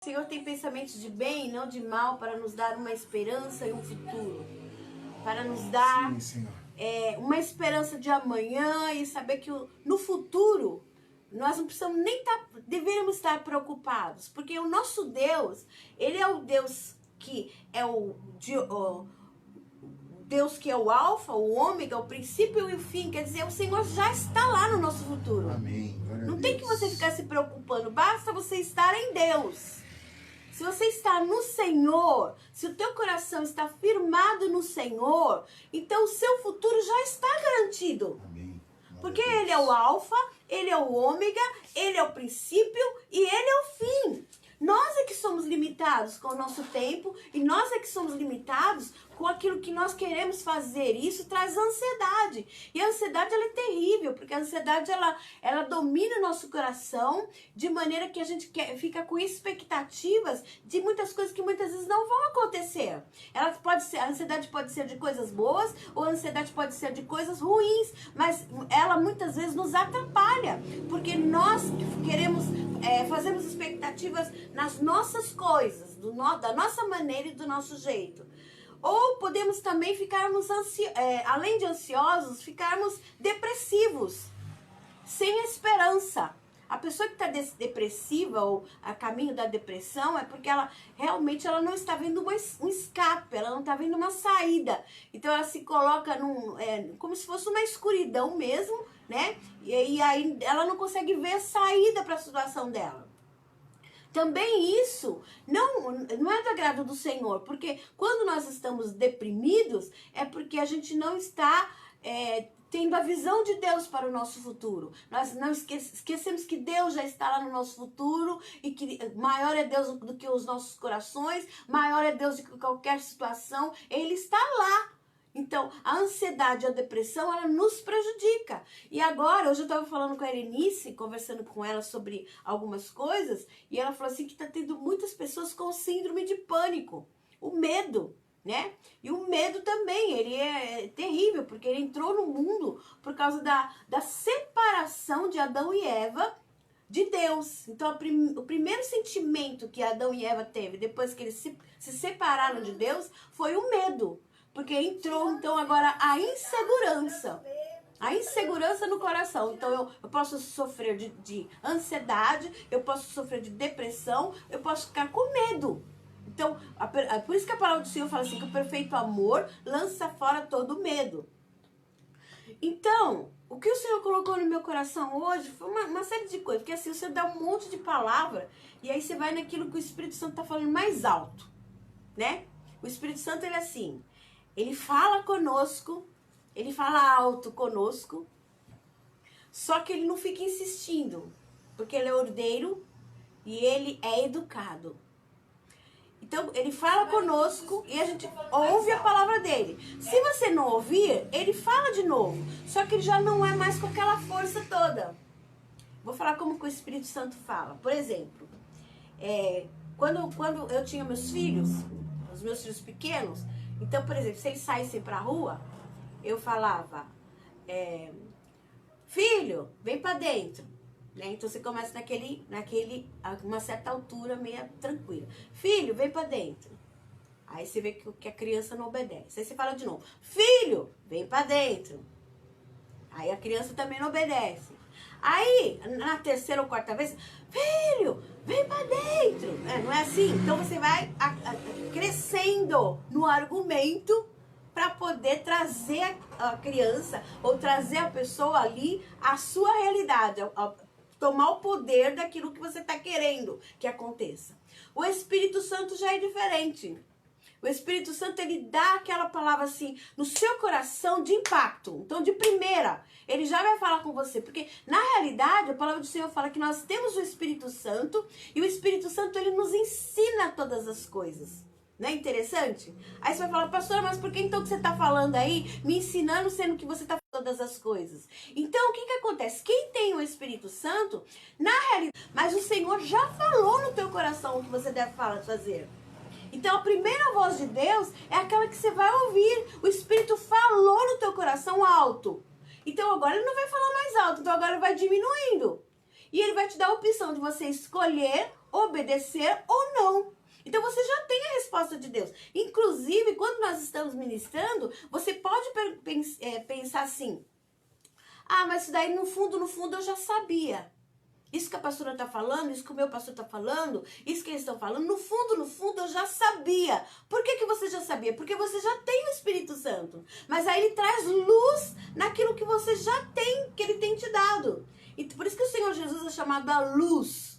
O Senhor tem pensamentos de bem e não de mal para nos dar uma esperança e um futuro. Para nos dar uma esperança de amanhã e saber que no futuro nós não precisamos nem deveríamos estar preocupados. Porque o nosso Deus, Ele é o Deus que é Deus que é o alfa, o ômega, o princípio e o fim. Quer dizer, o Senhor já está lá no nosso futuro. Amém. Não tem que você ficar se preocupando. Basta você estar em Deus. Se você está no Senhor, se o teu coração está firmado no Senhor, então o seu futuro já está garantido. Amém. Porque Ele é o alfa, Ele é o ômega, Ele é o princípio e Ele é o fim. Nós é que somos limitados com o nosso tempo e nós é que somos limitados com aquilo que nós queremos fazer. E isso traz ansiedade. E a ansiedade ela é terrível, porque a ansiedade ela domina o nosso coração de maneira que a gente fica com expectativas de muitas coisas que muitas vezes não vão acontecer. A ansiedade pode ser de coisas boas ou a ansiedade pode ser de coisas ruins, mas ela muitas vezes nos atrapalha, porque nós queremos, fazemos expectativas nas nossas coisas, da nossa maneira e do nosso jeito. Ou podemos também ficarmos, além de ansiosos, ficarmos depressivos, sem esperança. A pessoa que está depressiva ou a caminho da depressão é porque ela realmente não está vendo um escape, ela não está vendo uma saída. Então ela se coloca como se fosse uma escuridão mesmo, né? E aí ela não consegue ver a saída para a situação dela. Também isso não é do agrado do Senhor, porque quando nós estamos deprimidos é porque a gente não está tendo a visão de Deus para o nosso futuro. Nós não esquecemos que Deus já está lá no nosso futuro e que maior é Deus do que os nossos corações, maior é Deus do que qualquer situação, Ele está lá. Então, a ansiedade e a depressão, ela nos prejudica. E agora, hoje eu estava falando com a Erenice, conversando com ela sobre algumas coisas, e ela falou assim que está tendo muitas pessoas com síndrome de pânico, o medo, né? E o medo também, ele é terrível, porque ele entrou no mundo por causa da separação de Adão e Eva de Deus. Então, o primeiro sentimento que Adão e Eva teve depois que eles se separaram de Deus foi o medo. Porque entrou, então, agora a insegurança. A insegurança no coração. Então, eu posso sofrer de ansiedade, eu posso sofrer de depressão, eu posso ficar com medo. Então, por isso que a palavra do Senhor fala assim, que o perfeito amor lança fora todo medo. Então, o que o Senhor colocou no meu coração hoje foi uma série de coisas. Porque assim, você dá um monte de palavra e aí você vai naquilo que o Espírito Santo está falando mais alto, né? O Espírito Santo, ele é assim... Ele fala conosco, ele fala alto conosco, só que ele não fica insistindo, porque ele é ordeiro e ele é educado. Então, ele fala conosco e a gente ouve a palavra dele. Se você não ouvir, ele fala de novo, só que ele já não é mais com aquela força toda. Vou falar como que o Espírito Santo fala. Por exemplo, quando eu tinha meus filhos, os meus filhos pequenos, então, por exemplo, se eles saíssem pra rua, eu falava, filho, vem pra dentro. Né? Então, você começa uma certa altura, meio tranquila. Filho, vem pra dentro. Aí você vê que a criança não obedece. Aí você fala de novo, filho, vem pra dentro. Aí a criança também não obedece. Aí, na terceira ou quarta vez, filho, vem pra dentro. Não é assim? Então você vai crescendo no argumento para poder trazer a criança ou trazer a pessoa ali a sua realidade, tomar o poder daquilo que você está querendo que aconteça. O Espírito Santo já é diferente. O Espírito Santo, ele dá aquela palavra assim, no seu coração de impacto. Então, de primeira, ele já vai falar com você. Porque, na realidade, a palavra do Senhor fala que nós temos o Espírito Santo. E o Espírito Santo, ele nos ensina todas as coisas. Não é interessante? Aí você vai falar, pastora, mas por que então que você está falando aí, me ensinando, sendo que você está falando todas as coisas? Então, o que acontece? Quem tem o Espírito Santo, na realidade... Mas o Senhor já falou no teu coração o que você deve fazer. Então, a primeira voz de Deus é aquela que você vai ouvir. O Espírito falou no teu coração alto. Então, agora ele não vai falar mais alto. Então, agora ele vai diminuindo. E ele vai te dar a opção de você escolher obedecer ou não. Então você já tem a resposta de Deus. Inclusive, quando nós estamos ministrando, você pode pensar assim: ah, mas isso daí no fundo eu já sabia. Isso que a pastora está falando, isso que o meu pastor está falando, isso que eles estão falando, no fundo eu já sabia. Por que você já sabia? Porque você já tem o Espírito Santo. Mas aí ele traz luz naquilo que você já tem, que ele tem te dado. E por isso que o Senhor Jesus é chamado a luz.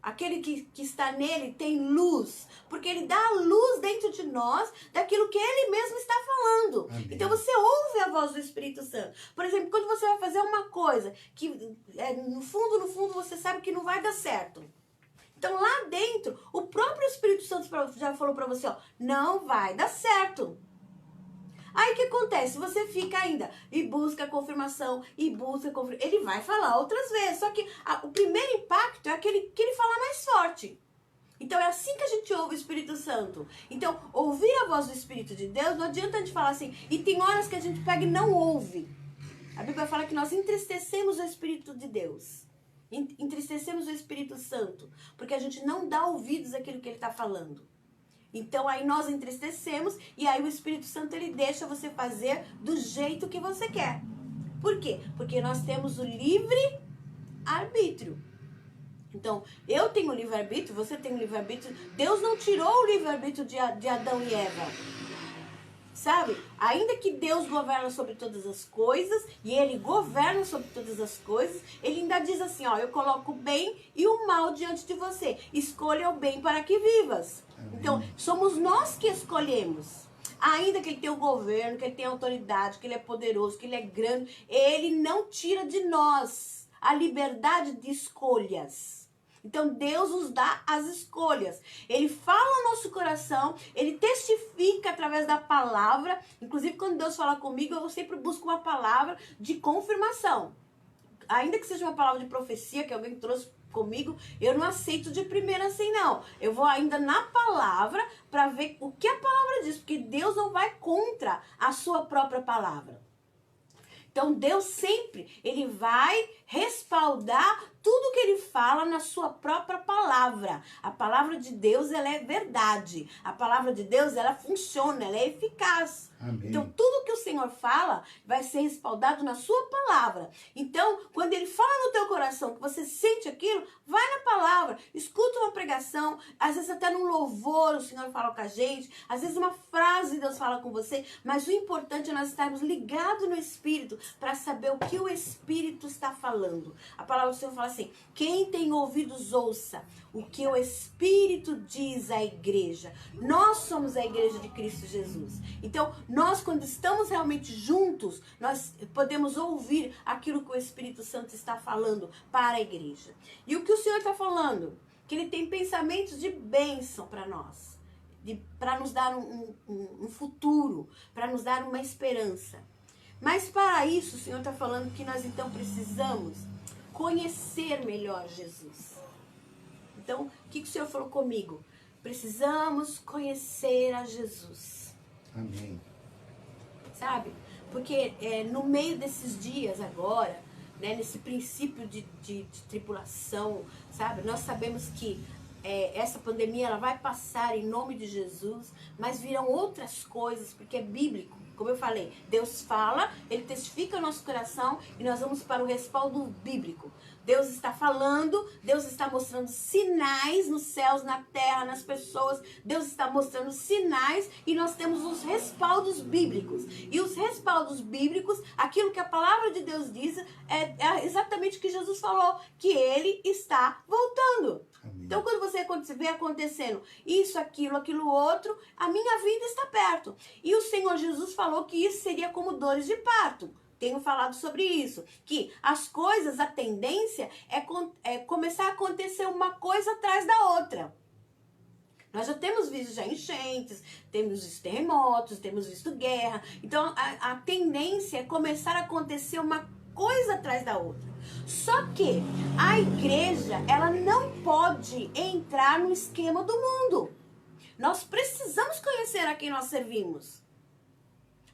Aquele que está nele tem luz, porque ele dá a luz dentro de nós daquilo que ele mesmo está falando. Amém. Então você ouve a voz do Espírito Santo. Por exemplo, quando você vai fazer uma coisa que no fundo você sabe que não vai dar certo. Então lá dentro, o próprio Espírito Santo já falou para você, ó, não vai dar certo. Aí o que acontece? Você fica ainda e busca a confirmação, ele vai falar outras vezes. Só que o primeiro impacto é aquele que ele fala mais forte. Então é assim que a gente ouve o Espírito Santo. Então, ouvir a voz do Espírito de Deus, não adianta a gente falar assim, e tem horas que a gente pega e não ouve. A Bíblia fala que nós entristecemos o Espírito de Deus. Entristecemos o Espírito Santo, porque a gente não dá ouvidos àquilo que ele está falando. Então aí nós entristecemos e aí o Espírito Santo ele deixa você fazer do jeito que você quer. Por quê? Porque nós temos o livre arbítrio. Então, eu tenho livre-arbítrio, você tem o livre-arbítrio. Deus não tirou o livre-arbítrio de Adão e Eva. Sabe? Ainda que Deus governa sobre todas as coisas, e ele governa sobre todas as coisas, ele ainda diz assim, ó, eu coloco o bem e o mal diante de você. Escolha o bem para que vivas. Amém. Então, somos nós que escolhemos. Ainda que ele tenha o governo, que ele tenha autoridade, que ele é poderoso, que ele é grande, ele não tira de nós a liberdade de escolhas. Então Deus nos dá as escolhas. Ele fala no nosso coração, ele testifica através da palavra. Inclusive quando Deus fala comigo, eu sempre busco uma palavra de confirmação. Ainda que seja uma palavra de profecia que alguém trouxe comigo, eu não aceito de primeira assim não. Eu vou ainda na palavra para ver o que a palavra diz, porque Deus não vai contra a sua própria palavra. Então Deus sempre, ele vai respaldar tudo que ele fala na sua própria palavra. A palavra de Deus, ela é verdade. A palavra de Deus, ela funciona, ela é eficaz. Amém. Então, tudo que o Senhor fala vai ser respaldado na sua palavra. Então, quando ele fala no teu coração, que você sente aquilo, vai na palavra, escuta uma pregação, às vezes até num louvor o Senhor fala com a gente, às vezes uma frase Deus fala com você, mas o importante é nós estarmos ligados no Espírito para saber o que o Espírito está falando. A palavra do Senhor fala assim, quem tem ouvidos ouça o que o Espírito diz à igreja. Nós somos a igreja de Cristo Jesus. Então, nós quando estamos realmente juntos, nós podemos ouvir aquilo que o Espírito Santo está falando para a igreja. E o que o Senhor está falando? Que ele tem pensamentos de bênção para nós. Para nos dar um futuro, para nos dar uma esperança. Mas para isso, o Senhor está falando que nós então precisamos conhecer melhor Jesus. Então, o que o Senhor falou comigo? Precisamos conhecer a Jesus. Amém. Sabe? Porque no meio desses dias agora, né, nesse princípio de tribulação, sabe? Nós sabemos que essa pandemia ela vai passar em nome de Jesus, mas virão outras coisas, porque é bíblico. Como eu falei, Deus fala, ele testifica o nosso coração e nós vamos para o respaldo bíblico. Deus está falando, Deus está mostrando sinais nos céus, na terra, nas pessoas. Deus está mostrando sinais e nós temos os respaldos bíblicos. E os respaldos bíblicos, aquilo que a palavra de Deus diz, é exatamente o que Jesus falou, que ele está voltando. Amém. Então, quando você vê acontecendo isso, aquilo outro, a minha vida está perto. E o Senhor Jesus falou que isso seria como dores de parto. Tenho falado sobre isso, que as coisas, a tendência é começar a acontecer uma coisa atrás da outra. Nós já temos visto já enchentes, temos visto terremotos, temos visto guerra. Então, a tendência é começar a acontecer uma coisa atrás da outra. Só que a igreja, ela não pode entrar no esquema do mundo. Nós precisamos conhecer a quem nós servimos.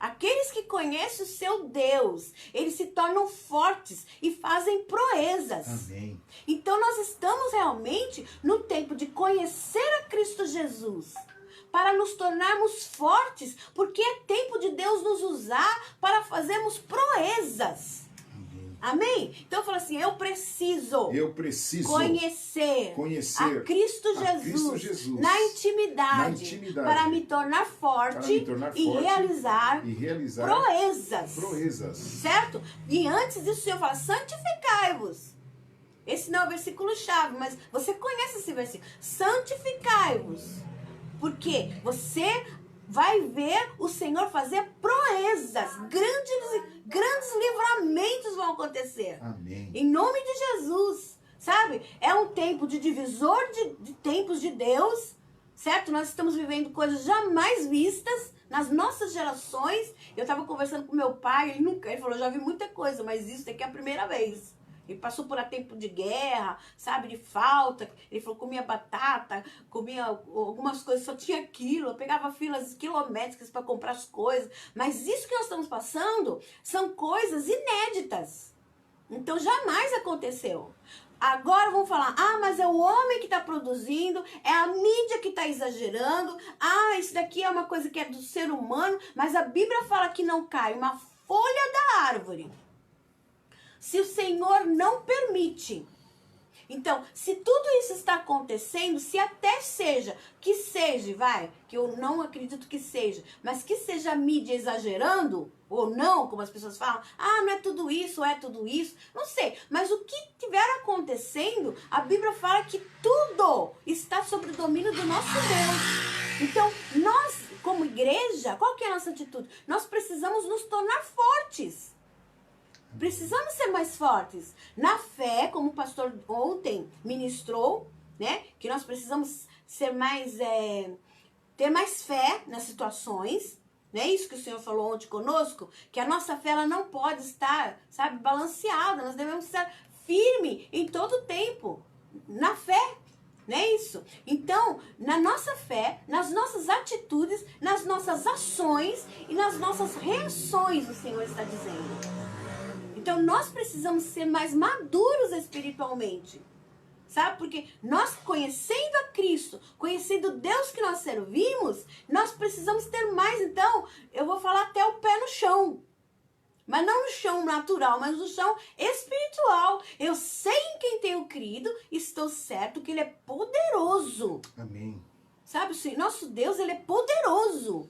Aqueles que conhecem o seu Deus, eles se tornam fortes e fazem proezas. Amém. Então nós estamos realmente no tempo de conhecer a Cristo Jesus, para nos tornarmos fortes, porque é tempo de Deus nos usar para fazermos proezas. Amém? Então fala assim, eu preciso conhecer a Cristo Jesus, na intimidade, para me tornar forte, e realizar proezas. Certo? E antes disso o Senhor fala, santificai-vos. Esse não é o versículo-chave, mas você conhece esse versículo. Santificai-vos. Porque você vai ver o Senhor fazer proezas, grandes livramentos vão acontecer. Amém. Em nome de Jesus, sabe? É um tempo de divisor de tempos de Deus, certo? Nós estamos vivendo coisas jamais vistas nas nossas gerações. Eu estava conversando com meu pai, ele falou, já vi muita coisa, mas isso aqui é a primeira vez. Ele passou por um tempo de guerra, sabe, de falta. Ele falou, comia batata, comia algumas coisas, só tinha aquilo. Eu pegava filas quilométricas para comprar as coisas. Mas isso que nós estamos passando são coisas inéditas. Então, jamais aconteceu. Agora vão falar, mas é o homem que está produzindo, é a mídia que está exagerando. Isso daqui é uma coisa que é do ser humano, mas a Bíblia fala que não cai uma folha da árvore se o Senhor não permite. Então, se tudo isso está acontecendo, se até que eu não acredito que seja, mas que seja a mídia exagerando, ou não, como as pessoas falam, não é tudo isso, é tudo isso, não sei, mas o que estiver acontecendo, a Bíblia fala que tudo está sob o domínio do nosso Deus. Então, nós, como igreja, qual que é a nossa atitude? Nós precisamos nos tornar fortes. Precisamos ser mais fortes. Na fé, como o pastor ontem ministrou, né? Que nós precisamos ser mais, ter mais fé nas situações. Né? Isso que o Senhor falou ontem conosco, que a nossa fé ela não pode estar, sabe, balanceada. Nós devemos estar firme em todo o tempo. Na fé. Não é isso? Então, na nossa fé, nas nossas atitudes, nas nossas ações e nas nossas reações, o Senhor está dizendo. Então, nós precisamos ser mais maduros espiritualmente, sabe? Porque nós, conhecendo a Cristo, conhecendo o Deus que nós servimos, nós precisamos ter mais. Então, eu vou falar até o pé no chão. Mas não no chão natural, mas no chão espiritual. Eu sei em quem tenho crido, estou certo que Ele é poderoso. Amém. Sabe, nosso Deus, Ele é poderoso.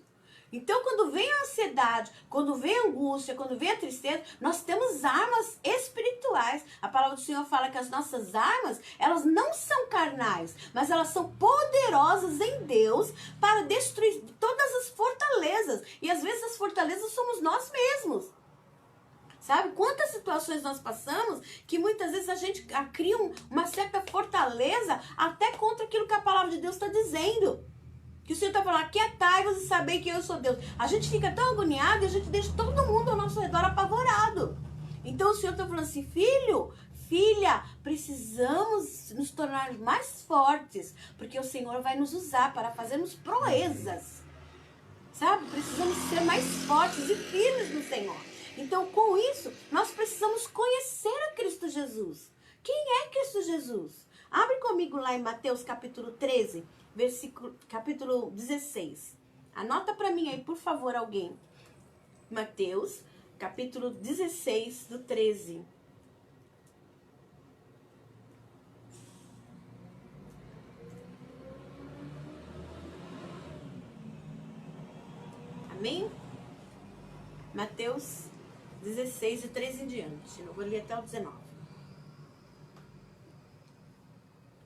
Então, quando vem a ansiedade, quando vem a angústia, quando vem a tristeza, nós temos armas espirituais. A palavra do Senhor fala que as nossas armas, elas não são carnais, mas elas são poderosas em Deus para destruir todas as fortalezas. E às vezes as fortalezas somos nós mesmos. Sabe? Quantas situações nós passamos que muitas vezes a gente cria uma certa fortaleza até contra aquilo que a palavra de Deus está dizendo. Que o Senhor está falando, aquietai-vos e sabei que eu sou Deus. A gente fica tão agoniado e a gente deixa todo mundo ao nosso redor apavorado. Então o Senhor está falando assim, filho, filha, precisamos nos tornar mais fortes, porque o Senhor vai nos usar para fazermos proezas. Sabe? Precisamos ser mais fortes e firmes no Senhor. Então, com isso, nós precisamos conhecer a Cristo Jesus. Quem é Cristo Jesus? Abre comigo lá em Mateus capítulo 13, capítulo 16. Anota para mim aí, por favor, alguém. Mateus, capítulo 16, do 13. Amém? Mateus 16, de 13 em diante. Eu vou ler até o 19.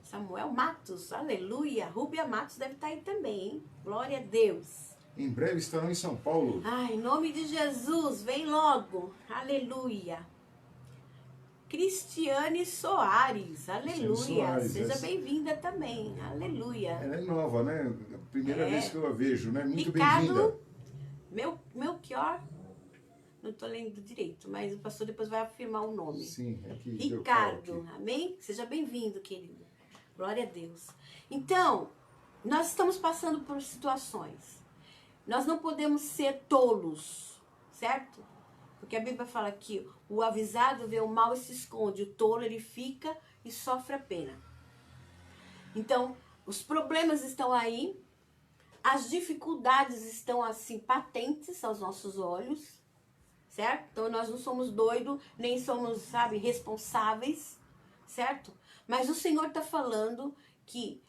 Samuel Matos, aleluia. Rúbia Matos deve estar aí também, hein? Glória a Deus. Em breve estarão em São Paulo. Ai, em nome de Jesus, vem logo. Aleluia. Cristiane Soares, aleluia. Soares, seja bem-vinda também, aleluia. Ela é nova, né? Primeira vez que eu a vejo, né? Muito Ricardo, bem-vinda. Melchior, não estou lendo direito, mas o pastor depois vai afirmar o nome. Sim, é que Ricardo, amém? Seja bem-vindo, querido. Glória a Deus. Então, nós estamos passando por situações. Nós não podemos ser tolos. certo? Porque a Bíblia fala que o avisado vê o mal e se esconde, o tolo ele fica e sofre a pena. Então, os problemas estão aí, as dificuldades estão assim patentes aos nossos olhos, certo? Então nós não somos doidos, nem somos, sabe, responsáveis, certo? Mas o Senhor está falando que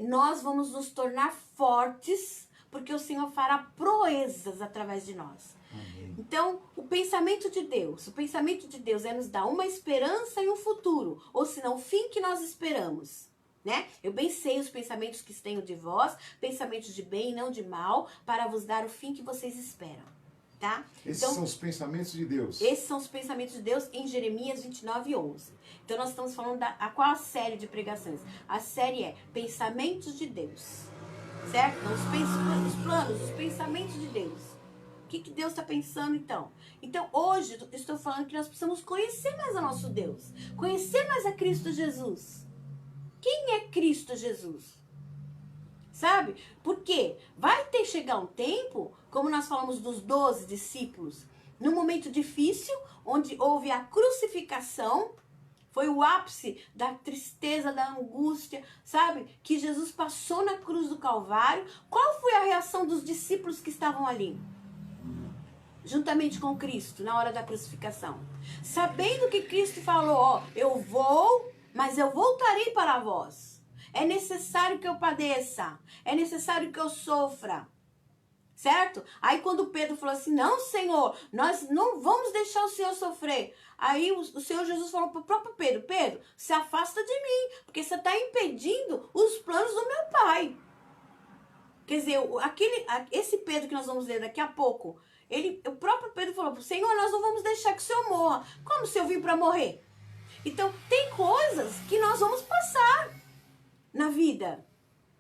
nós vamos nos tornar fortes, porque o Senhor fará proezas através de nós. Amém. Então, o pensamento de Deus é nos dar uma esperança e um futuro, ou senão o fim que nós esperamos. Né? Eu bem sei os pensamentos que tenho de vós, pensamentos de bem e não de mal, para vos dar o fim que vocês esperam. Tá? Esses então, são os pensamentos de Deus. Esses são os pensamentos de Deus em Jeremias 29:11. Então nós estamos falando qual a série de pregações? A série é Pensamentos de Deus. Certo? Então, os planos, os pensamentos de Deus. O que Deus está pensando então? Então hoje eu estou falando que nós precisamos conhecer mais o nosso Deus. Conhecer mais a Cristo Jesus. Quem é Cristo Jesus? Sabe? Porque vai chegar um tempo, como nós falamos dos 12 discípulos, num momento difícil, onde houve a crucificação, foi o ápice da tristeza, da angústia, sabe? Que Jesus passou na cruz do Calvário. Qual foi a reação dos discípulos que estavam ali? Juntamente com Cristo, na hora da crucificação. Sabendo que Cristo falou, ó, eu vou, mas eu voltarei para vós. É necessário que eu padeça. É necessário que eu sofra. Certo? Aí quando Pedro falou assim, não, Senhor, nós não vamos deixar o Senhor sofrer. Aí o Senhor Jesus falou para o próprio Pedro, Pedro, se afasta de mim, porque você está impedindo os planos do meu Pai. Quer dizer, esse Pedro que nós vamos ler daqui a pouco, o próprio Pedro falou, Senhor, nós não vamos deixar que o Senhor morra. Como se eu vim para morrer? Então, tem coisas que nós vamos passar na vida,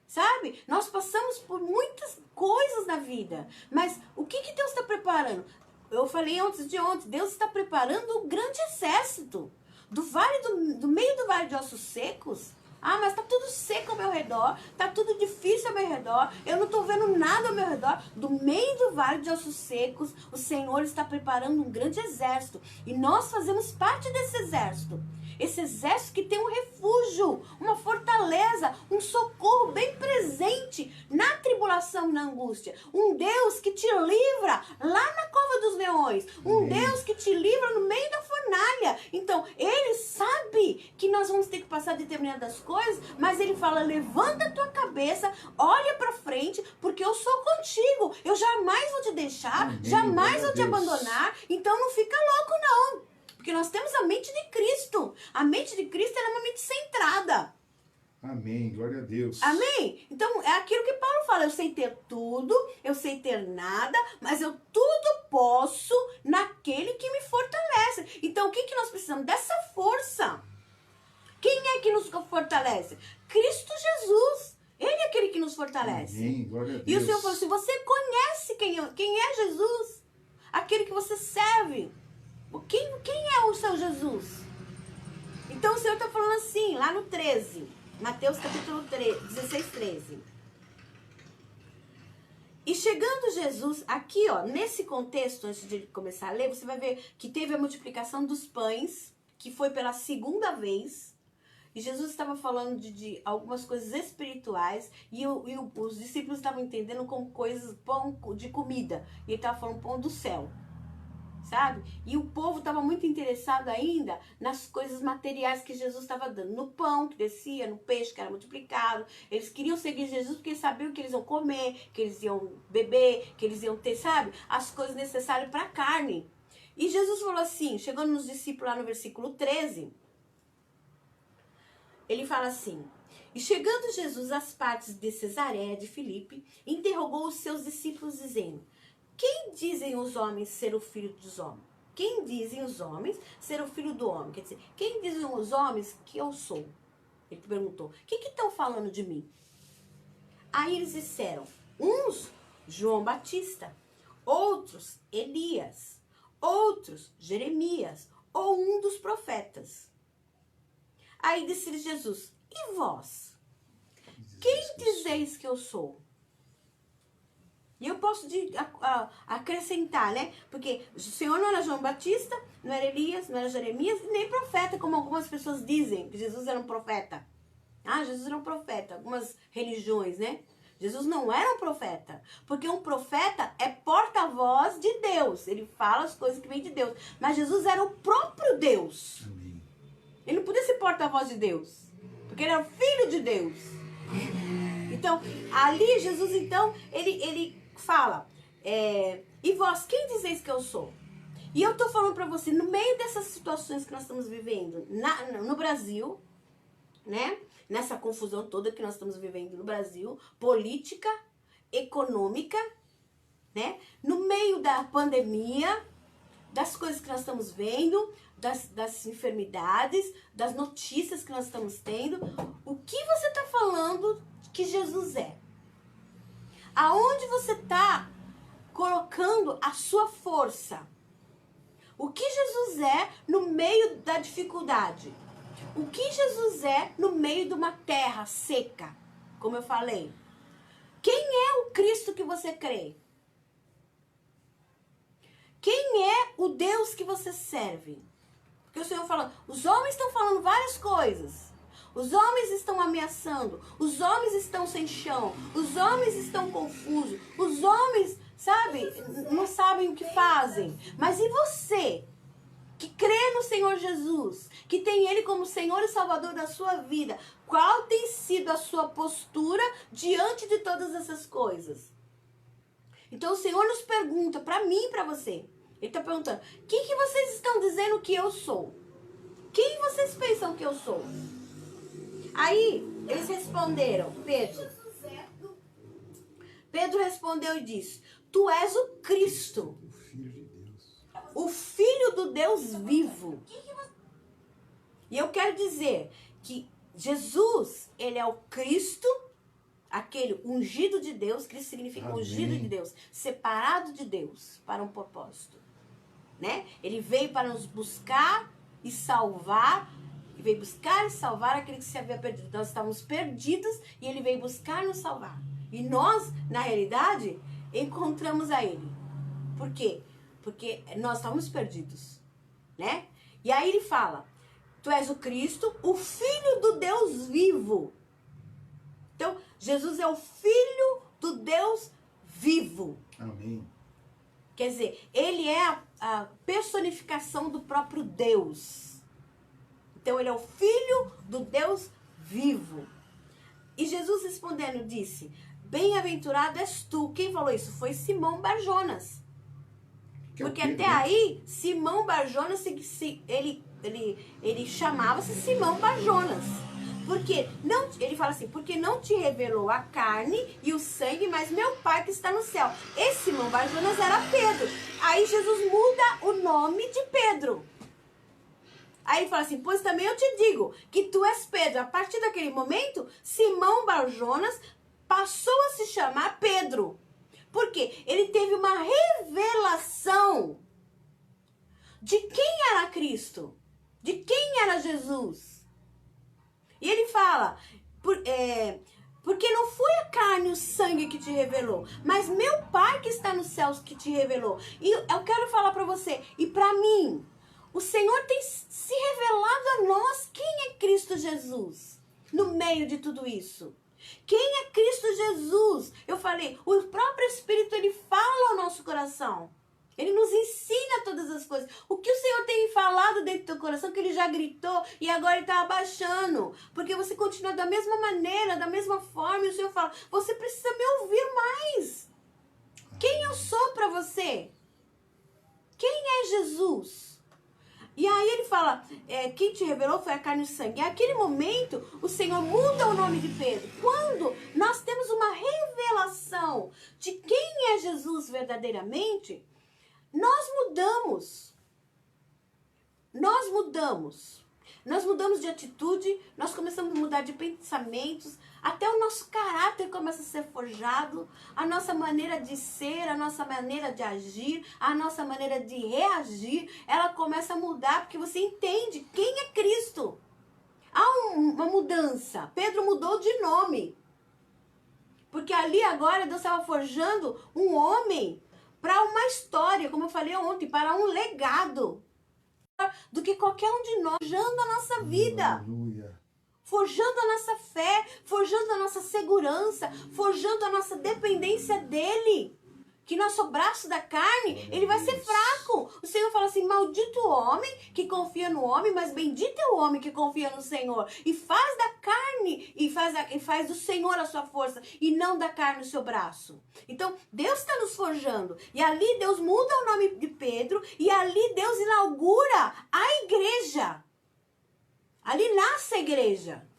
sabe? Nós passamos por muitas coisas na vida, mas o que Deus está preparando? Eu falei antes de ontem, Deus está preparando um grande exército do meio do vale de ossos secos. Ah, mas tá tudo seco ao meu redor, tá tudo difícil ao meu redor, eu não tô vendo nada ao meu redor. Do meio do vale de ossos secos, o Senhor está preparando um grande exército, e nós fazemos parte desse exército. Esse exército que tem um refúgio, uma fortaleza, um socorro bem presente na tribulação e na angústia. Um Deus que te livra lá na cova dos leões. Um Deus que te livra no meio da fornalha. Então, Ele sabe que nós vamos ter que passar determinadas coisas, mas Ele fala, levanta a tua cabeça, olha pra frente, porque eu sou contigo. Eu jamais vou te deixar, jamais vou te abandonar. Então, não fica louco, não. Porque nós temos a mente de Cristo. A mente de Cristo é uma mente centrada. Amém, glória a Deus. Amém? Então, é aquilo que Paulo fala. Eu sei ter tudo, eu sei ter nada, mas eu tudo posso naquele que me fortalece. Então, o que nós precisamos? Dessa força. Quem é que nos fortalece? Cristo Jesus. Ele é aquele que nos fortalece. Amém, glória a Deus. E o Senhor falou assim, você conhece quem é Jesus? Aquele que você serve. Quem é o seu Jesus? Então o Senhor está falando assim, lá no 13, Mateus capítulo 16, 13. E chegando Jesus, aqui ó, nesse contexto, antes de começar a ler, você vai ver que teve a multiplicação dos pães, que foi pela segunda vez. E Jesus estava falando de algumas coisas espirituais, e os discípulos estavam entendendo como coisas, pão de comida. E ele estava falando pão do céu. Sabe? E o povo estava muito interessado ainda nas coisas materiais que Jesus estava dando. No pão que descia, no peixe que era multiplicado. Eles queriam seguir Jesus porque eles sabiam que eles iam comer, que eles iam beber, que eles iam ter, sabe? As coisas necessárias para a carne. E Jesus falou assim, chegando nos discípulos lá no versículo 13, ele fala assim, e chegando Jesus às partes de Cesareia de Filipe, interrogou os seus discípulos dizendo, quem dizem os homens ser o filho dos homens? Quem dizem os homens ser o filho do homem? Quer dizer, quem dizem os homens que eu sou? Ele perguntou. O que estão falando de mim? Aí eles disseram, uns João Batista, outros Elias, outros Jeremias, ou um dos profetas. Aí disse-lhes Jesus, e vós? Quem dizeis que eu sou? E eu posso acrescentar, né? Porque o Senhor não era João Batista, não era Elias, não era Jeremias, nem profeta, como algumas pessoas dizem que Jesus era um profeta. Ah, Jesus era um profeta. Algumas religiões, né? Jesus não era um profeta. Porque um profeta é porta-voz de Deus. Ele fala as coisas que vêm de Deus. Mas Jesus era o próprio Deus. Amém. Ele não podia ser porta-voz de Deus. Porque ele era o Filho de Deus. Então, ali Jesus, então, ele fala, e vós, quem dizeis que eu sou? E eu tô falando pra você, no meio dessas situações que nós estamos vivendo no Brasil, né? Nessa confusão toda que nós estamos vivendo no Brasil, política, econômica, né? No meio da pandemia, das coisas que nós estamos vendo, das enfermidades, das notícias que nós estamos tendo, o que você está falando que Jesus é? Aonde você está colocando a sua força? O que Jesus é no meio da dificuldade? O que Jesus é no meio de uma terra seca? Como eu falei. Quem é o Cristo que você crê? Quem é o Deus que você serve? Porque o Senhor fala, os homens estão falando várias coisas. Os homens estão ameaçando. Os homens estão sem chão. Os homens estão confusos. Os homens, sabe, não sabem o que fazem. Mas e você, que crê no Senhor Jesus, que tem Ele como Senhor e Salvador da sua vida, qual tem sido a sua postura diante de todas essas coisas? Então o Senhor nos pergunta, para mim e para você. Ele está perguntando, quem que vocês estão dizendo que eu sou? Quem vocês pensam que eu sou? Aí eles responderam, Pedro respondeu e disse, tu és o Cristo, O Filho de Deus. o Filho do Deus vivo. E eu quero dizer que Jesus, ele é o Cristo, aquele ungido de Deus. Cristo significa Amém. Ungido de Deus, separado de Deus para um propósito, né? Ele veio para nos buscar e salvar, e veio buscar e salvar aquele que se havia perdido. Nós estávamos perdidos e ele veio buscar e nos salvar. E nós, na realidade, encontramos a ele. Por quê? Porque nós estávamos perdidos, né? E aí ele fala, tu és o Cristo, o Filho do Deus vivo. Então, Jesus é o Filho do Deus vivo. Amém. Quer dizer, ele é a personificação do próprio Deus. Então, ele é o Filho do Deus vivo. E Jesus respondendo disse, bem-aventurado és tu. Quem falou isso? Foi Simão Barjonas. Que é o Porque Pedro, até né? aí, Simão Barjonas, ele chamava-se Simão Barjonas. Porque não, ele fala assim, porque não te revelou a carne e o sangue, mas meu Pai que está no céu. Esse Simão Barjonas era Pedro. Aí Jesus muda o nome de Pedro. Aí ele fala assim, pois também eu te digo que tu és Pedro. A partir daquele momento, Simão Barjonas passou a se chamar Pedro. Por quê? Ele teve uma revelação de quem era Cristo, de quem era Jesus. E ele fala, porque não foi a carne e o sangue que te revelou, mas meu Pai que está nos céus que te revelou. E eu quero falar para você, e para mim, o Senhor tem se revelado a nós quem é Cristo Jesus no meio de tudo isso. Quem é Cristo Jesus? Eu falei, o próprio Espírito, ele fala ao nosso coração. Ele nos ensina todas as coisas. O que o Senhor tem falado dentro do teu coração, que ele já gritou e agora ele está abaixando. Porque você continua da mesma maneira, da mesma forma. E o Senhor fala, você precisa me ouvir mais. Quem eu sou para você? Quem é Jesus? E aí ele fala, quem te revelou foi a carne e o sangue. E naquele momento, o Senhor muda o nome de Pedro. Quando nós temos uma revelação de quem é Jesus verdadeiramente, nós mudamos. Nós mudamos. Nós mudamos de atitude, nós começamos a mudar de pensamentos, até o nosso caráter começa a ser forjado, a nossa maneira de ser, a nossa maneira de agir, a nossa maneira de reagir, ela começa a mudar porque você entende quem é Cristo. Há uma mudança. Pedro mudou de nome. Porque ali agora Deus estava forjando um homem para uma história, como eu falei ontem, para um legado. Do que qualquer um de nós, forjando a nossa vida. Aleluia. Forjando a nossa fé, forjando a nossa segurança, forjando a nossa dependência dele. Que nosso braço da carne, ele vai ser fraco. O Senhor fala assim, maldito o homem que confia no homem, mas bendito é o homem que confia no Senhor. E faz da carne, e faz do Senhor a sua força, e não da carne o seu braço. Então, Deus está nos forjando. E ali Deus muda o nome de Pedro, e ali Deus inaugura a igreja. Ali nasce a igreja.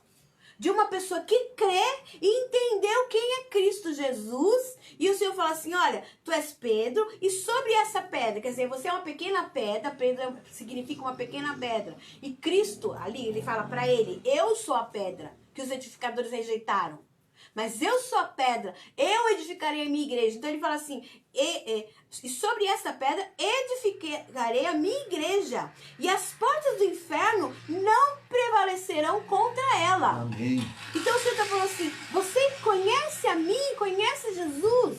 De uma pessoa que crê e entendeu quem é Cristo Jesus. E o Senhor fala assim, olha, tu és Pedro e sobre essa pedra, quer dizer, você é uma pequena pedra, Pedro significa uma pequena pedra. E Cristo, ali, ele fala para ele, eu sou a pedra que os edificadores rejeitaram. Mas eu sou a pedra, eu edificarei a minha igreja. Então ele fala assim, e sobre essa pedra edificarei a minha igreja. E as portas do inferno não prevalecerão contra ela. Amém. Então você está falando assim, você conhece a mim, conhece Jesus?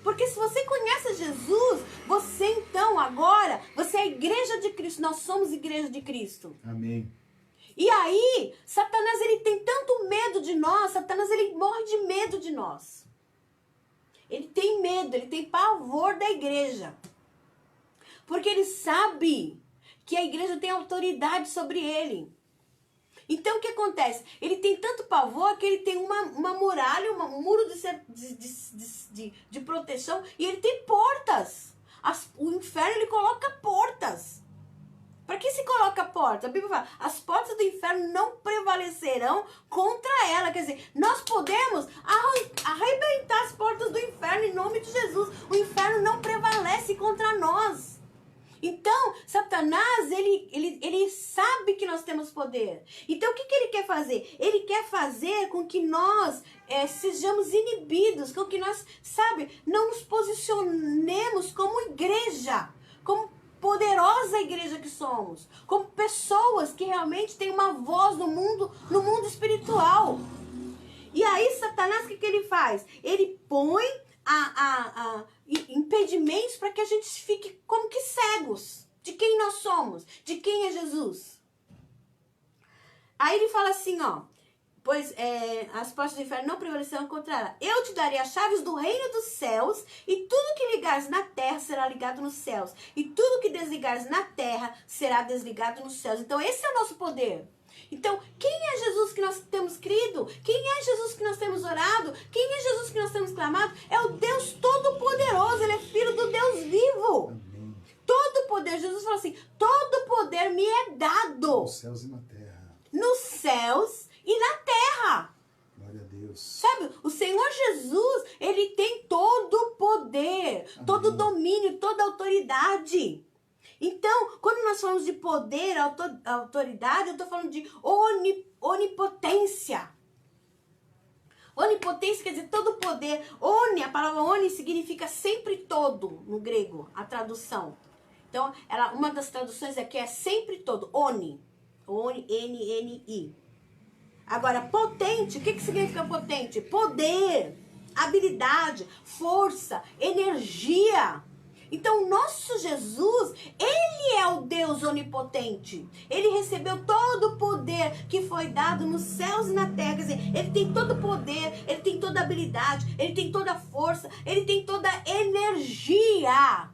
Porque se você conhece Jesus, você então agora, você é a igreja de Cristo, nós somos igreja de Cristo. Amém. E aí, Satanás, ele tem tanto medo de nós, Satanás, ele morre de medo de nós. Ele tem medo, ele tem pavor da igreja. Porque ele sabe que a igreja tem autoridade sobre ele. Então, o que acontece? Ele tem tanto pavor que ele tem uma muralha, um muro de proteção, e ele tem portas. O inferno, ele coloca portas. Para que se coloca a porta? A Bíblia fala, as portas do inferno não prevalecerão contra ela. Quer dizer, nós podemos arrebentar as portas do inferno em nome de Jesus. O inferno não prevalece contra nós. Então, Satanás, ele sabe que nós temos poder. Então, o que ele quer fazer? Ele quer fazer com que nós sejamos inibidos, com que nós, não nos posicionemos como igreja, como poderosa igreja que somos, como pessoas que realmente têm uma voz no mundo espiritual. E aí Satanás, o que ele faz? Ele põe impedimentos para que a gente fique como que cegos de quem nós somos, de quem é Jesus. Aí ele fala assim, ó, pois as portas do inferno não prevalecerão contra ela. Eu te darei as chaves do reino dos céus, e tudo que ligares na terra será ligado nos céus, e tudo que desligares na terra será desligado nos céus. Então esse é o nosso poder. Então, quem é Jesus que nós temos crido? Quem é Jesus que nós temos orado? Quem é Jesus que nós temos clamado? É o Deus Todo-Poderoso, ele é filho do Deus vivo. Amém. Todo poder, Jesus falou assim, todo poder me é dado. Nos céus e na terra. Nos céus e na terra. Glória a Deus. Sabe, o Senhor Jesus, ele tem todo o poder, Amém. todo o domínio, toda a autoridade. Então, quando nós falamos de poder, autoridade, eu estou falando de onipotência. Onipotência quer dizer todo poder. A palavra oni significa sempre todo, no grego, a tradução. Então, uma das traduções aqui é sempre todo, oni. Oni, N-N-I. Agora, potente, o que significa potente? Poder, habilidade, força, energia. Então, nosso Jesus, ele é o Deus onipotente. Ele recebeu todo o poder que foi dado nos céus e na terra. Quer dizer, ele tem todo o poder, ele tem toda a habilidade, ele tem toda a força, ele tem toda a energia.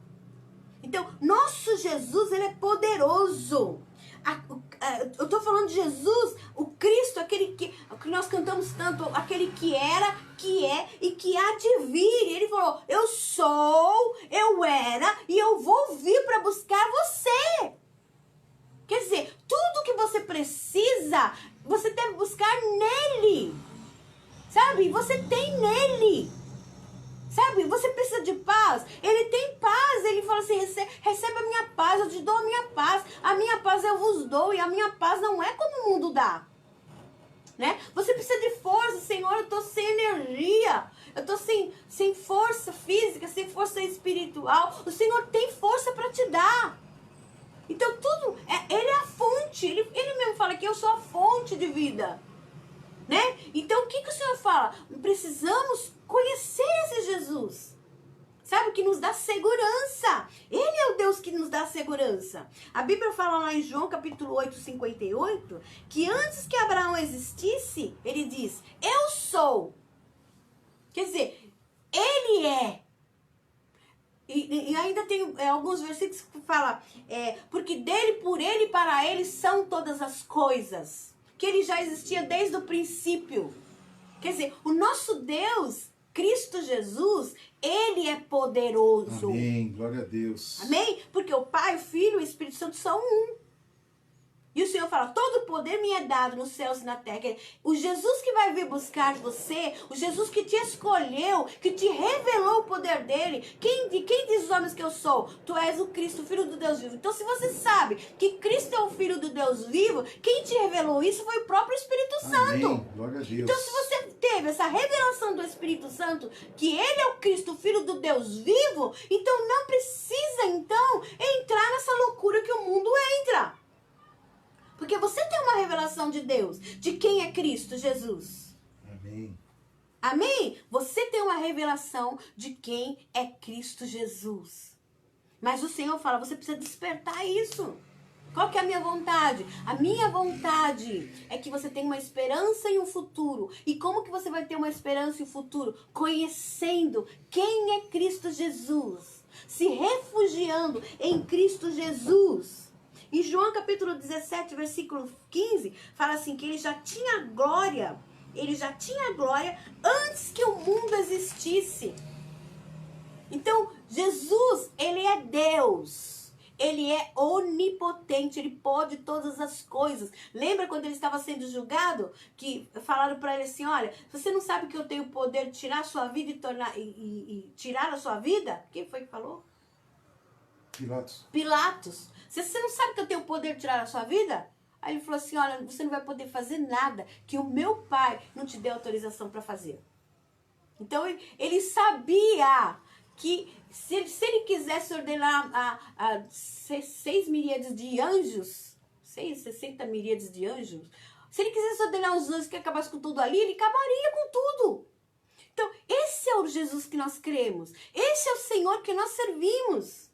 Então, nosso Jesus, ele é poderoso. Eu estou falando de Jesus, o Cristo, aquele que nós cantamos tanto, aquele que era, que é e que há de vir. Ele falou, eu sou, eu era e eu vou vir para buscar você. Quer dizer, tudo que você precisa, você deve buscar nele. Sabe? Você tem nele. Sabe, você precisa de paz, ele tem paz, ele fala assim, receba a minha paz, eu te dou a minha paz eu vos dou, e a minha paz não é como o mundo dá, né? Você precisa de força, Senhor, eu tô sem energia, eu tô sem força física, sem força espiritual, o Senhor tem força para te dar. Então tudo, ele é a fonte, ele mesmo fala que eu sou a fonte de vida. né? Então, o que o Senhor fala? Precisamos conhecer esse Jesus. Sabe, que nos dá segurança. Ele é o Deus que nos dá segurança. A Bíblia fala lá em João capítulo 8, 58, que antes que Abraão existisse, ele diz, eu sou. Quer dizer, ele é. E ainda tem alguns versículos que falam, porque dele, por ele e para ele são todas as coisas. Que ele já existia desde o princípio. Quer dizer, o nosso Deus, Cristo Jesus, ele é poderoso. Amém, glória a Deus. Amém? Porque o Pai, o Filho e o Espírito Santo são um. E o Senhor fala, todo poder me é dado nos céus e na terra. O Jesus que vai vir buscar você, o Jesus que te escolheu, que te revelou o poder dele. Quem diz os homens que eu sou? Tu és o Cristo, o Filho do Deus vivo. Então, se você sabe que Cristo é o Filho do Deus vivo, quem te revelou isso foi o próprio Espírito Santo. Amém, glória a Deus. Então, se você teve essa revelação do Espírito Santo, que ele é o Cristo, o Filho do Deus vivo, então não precisa, então, entrar nessa loucura que o mundo entra. Porque você tem uma revelação de Deus, de quem é Cristo Jesus. Amém. Amém? Você tem uma revelação de quem é Cristo Jesus. Mas o Senhor fala, você precisa despertar isso. Qual que é a minha vontade? A minha vontade é que você tenha uma esperança e um futuro. E como que você vai ter uma esperança e um futuro? Conhecendo quem é Cristo Jesus. Se refugiando em Cristo Jesus. Em João capítulo 17, versículo 15, fala assim, que ele já tinha glória antes que o mundo existisse. Então, Jesus, ele é Deus. Ele é onipotente, ele pode todas as coisas. Lembra quando ele estava sendo julgado? Que falaram para ele assim, olha, você não sabe que eu tenho o poder de tirar a sua vida e tirar a sua vida? Quem foi que falou? Pilatos. Você não sabe que eu tenho o poder de tirar a sua vida? Aí ele falou assim, olha, você não vai poder fazer nada que o meu pai não te dê autorização para fazer. Então ele sabia que se ele quisesse ordenar a 6 miríades de anjos, 60 miríades de anjos, se ele quisesse ordenar os anjos que acabasse com tudo ali, ele acabaria com tudo. Então esse é o Jesus que nós cremos. Esse é o Senhor que nós servimos.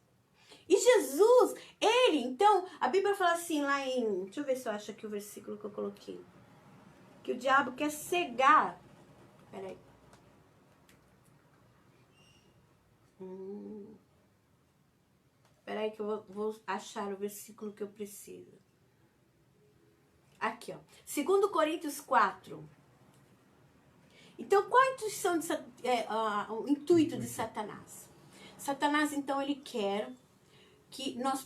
E Jesus, ele, então, a Bíblia fala assim lá em... Deixa eu ver se eu acho aqui o versículo que eu coloquei. Que o diabo quer cegar. Peraí. Peraí que eu vou achar o versículo que eu preciso. Aqui, ó. 2 Coríntios 4. Então, qual a intuição o intuito de Satanás? Satanás, então, ele quer que nós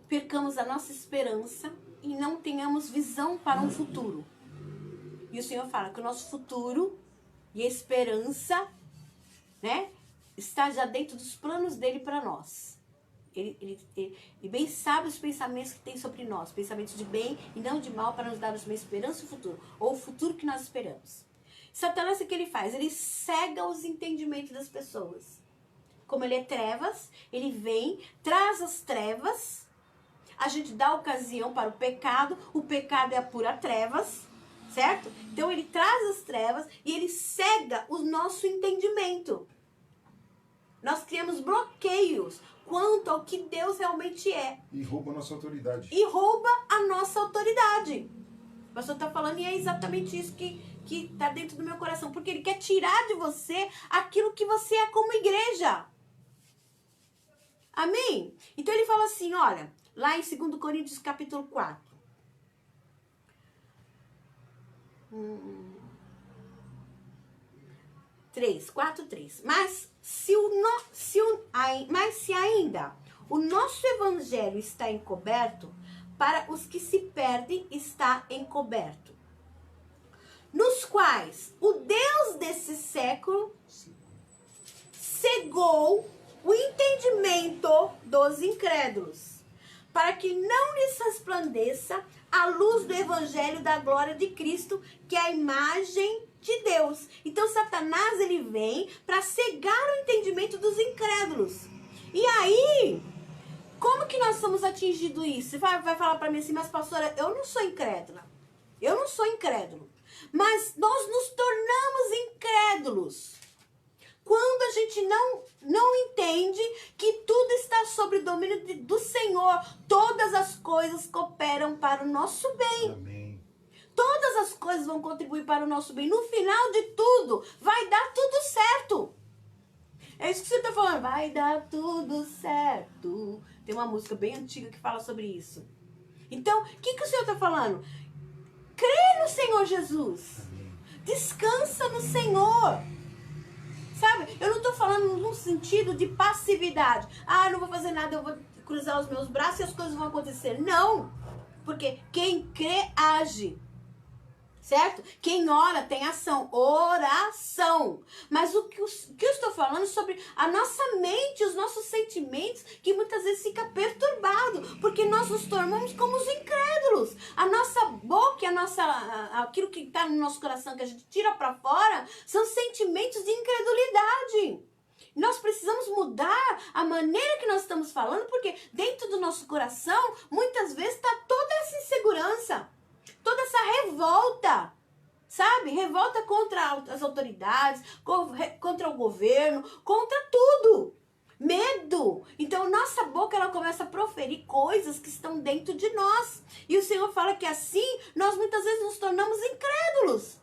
percamos a nossa esperança e não tenhamos visão para um futuro. E o Senhor fala que o nosso futuro e a esperança, né, está já dentro dos planos dele para nós. Ele bem sabe os pensamentos que tem sobre nós, pensamentos de bem e não de mal, para nos dar uma esperança e futuro, ou o futuro que nós esperamos. Satanás, o que ele faz? Ele cega os entendimentos das pessoas. Como ele é trevas, ele vem, traz as trevas, a gente dá ocasião para o pecado é a pura trevas, certo? Então ele traz as trevas e ele cega o nosso entendimento. Nós criamos bloqueios quanto ao que Deus realmente é. E rouba a nossa autoridade. O pastor está falando e é exatamente isso que está dentro do meu coração. Porque ele quer tirar de você aquilo que você é como igreja. Amém? Então ele fala assim, olha, lá em 2 Coríntios capítulo 4. 4:3. Mas se ainda o nosso evangelho está encoberto, para os que se perdem está encoberto, nos quais o Deus desse século cegou o entendimento dos incrédulos, para que não lhes resplandeça a luz do evangelho da glória de Cristo, que é a imagem de Deus. Então Satanás, ele vem para cegar o entendimento dos incrédulos. E aí, como que nós somos atingidos isso? Você vai falar para mim assim, mas pastora, eu não sou incrédula. Eu não sou incrédulo. Mas nós nos tornamos incrédulos quando a gente não entende que tudo está sob o domínio do Senhor. Todas as coisas cooperam para o nosso bem. Amém. Todas as coisas vão contribuir para o nosso bem. No final de tudo, vai dar tudo certo. É isso que você está falando. Vai dar tudo certo. Tem uma música bem antiga que fala sobre isso. Então, o que o Senhor está falando? Crê no Senhor Jesus. Amém. Descansa no Senhor. Sabe? Eu não estou falando num sentido de passividade. Ah, eu não vou fazer nada, eu vou cruzar os meus braços e as coisas vão acontecer. Não. Porque quem crê, age. Certo? Quem ora tem ação, oração. Mas o que eu estou falando sobre a nossa mente, os nossos sentimentos, que muitas vezes fica perturbado, porque nós nos tornamos como os incrédulos. A nossa boca, aquilo que está no nosso coração, que a gente tira para fora, são sentimentos de incredulidade. Nós precisamos mudar a maneira que nós estamos falando, porque dentro do nosso coração, muitas vezes está toda essa insegurança. Toda essa revolta, sabe? Revolta contra as autoridades, contra o governo, contra tudo. Medo. Então, nossa boca, ela começa a proferir coisas que estão dentro de nós. E o Senhor fala que assim, nós muitas vezes nos tornamos incrédulos.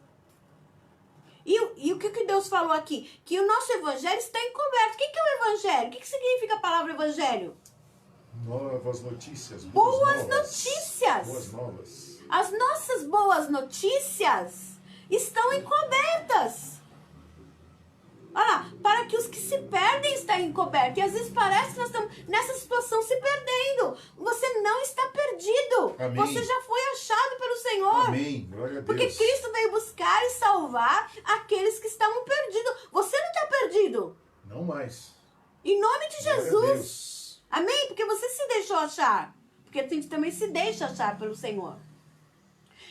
E o que Deus falou aqui? Que o nosso evangelho está encoberto. O que é o evangelho? O que significa a palavra evangelho? Novas notícias. Boas notícias. Boas novas. As nossas boas notícias estão encobertas. Olha lá, para que os que se perdem está encoberto. E às vezes parece que nós estamos nessa situação se perdendo. Você não está perdido. Amém. Você já foi achado pelo Senhor. Amém. Glória a Deus. Porque Cristo veio buscar e salvar aqueles que estavam perdidos. Você não está perdido. Não mais. Em nome de Glória a Jesus. Deus. Amém? Porque você se deixou achar. Porque a gente também se deixa achar pelo Senhor.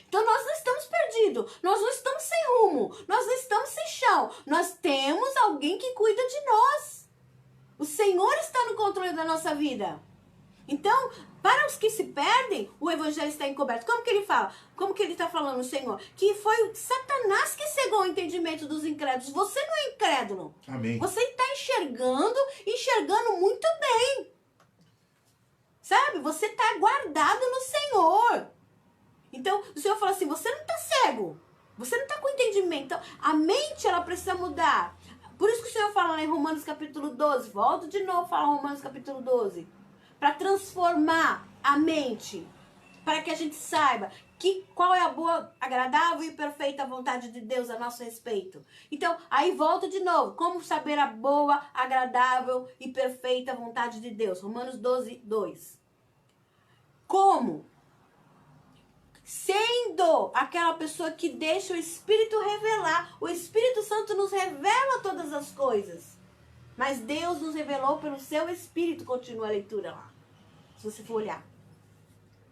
Então nós não estamos perdidos, nós não estamos sem rumo, nós não estamos sem chão. Nós temos alguém que cuida de nós. O Senhor está no controle da nossa vida. Então, para os que se perdem, o evangelho está encoberto. Como que ele fala? Como que ele está falando, o Senhor? Que foi Satanás que cegou o entendimento dos incrédulos. Você não é incrédulo. Amém. Você está enxergando muito bem. Sabe? Você está guardado no Senhor. Então, o Senhor fala assim, você não está cego, você não está com entendimento. Então, a mente, ela precisa mudar. Por isso que o Senhor fala lá em Romanos capítulo 12, volto de novo a falar Romanos capítulo 12, para transformar a mente, para que a gente saiba qual é a boa, agradável e perfeita vontade de Deus a nosso respeito. Então, aí volto de novo, como saber a boa, agradável e perfeita vontade de Deus? Romanos 12, 2. Como? Sendo aquela pessoa que deixa o Espírito revelar. O Espírito Santo nos revela todas as coisas. Mas Deus nos revelou pelo seu Espírito. Continua a leitura lá. Se você for olhar.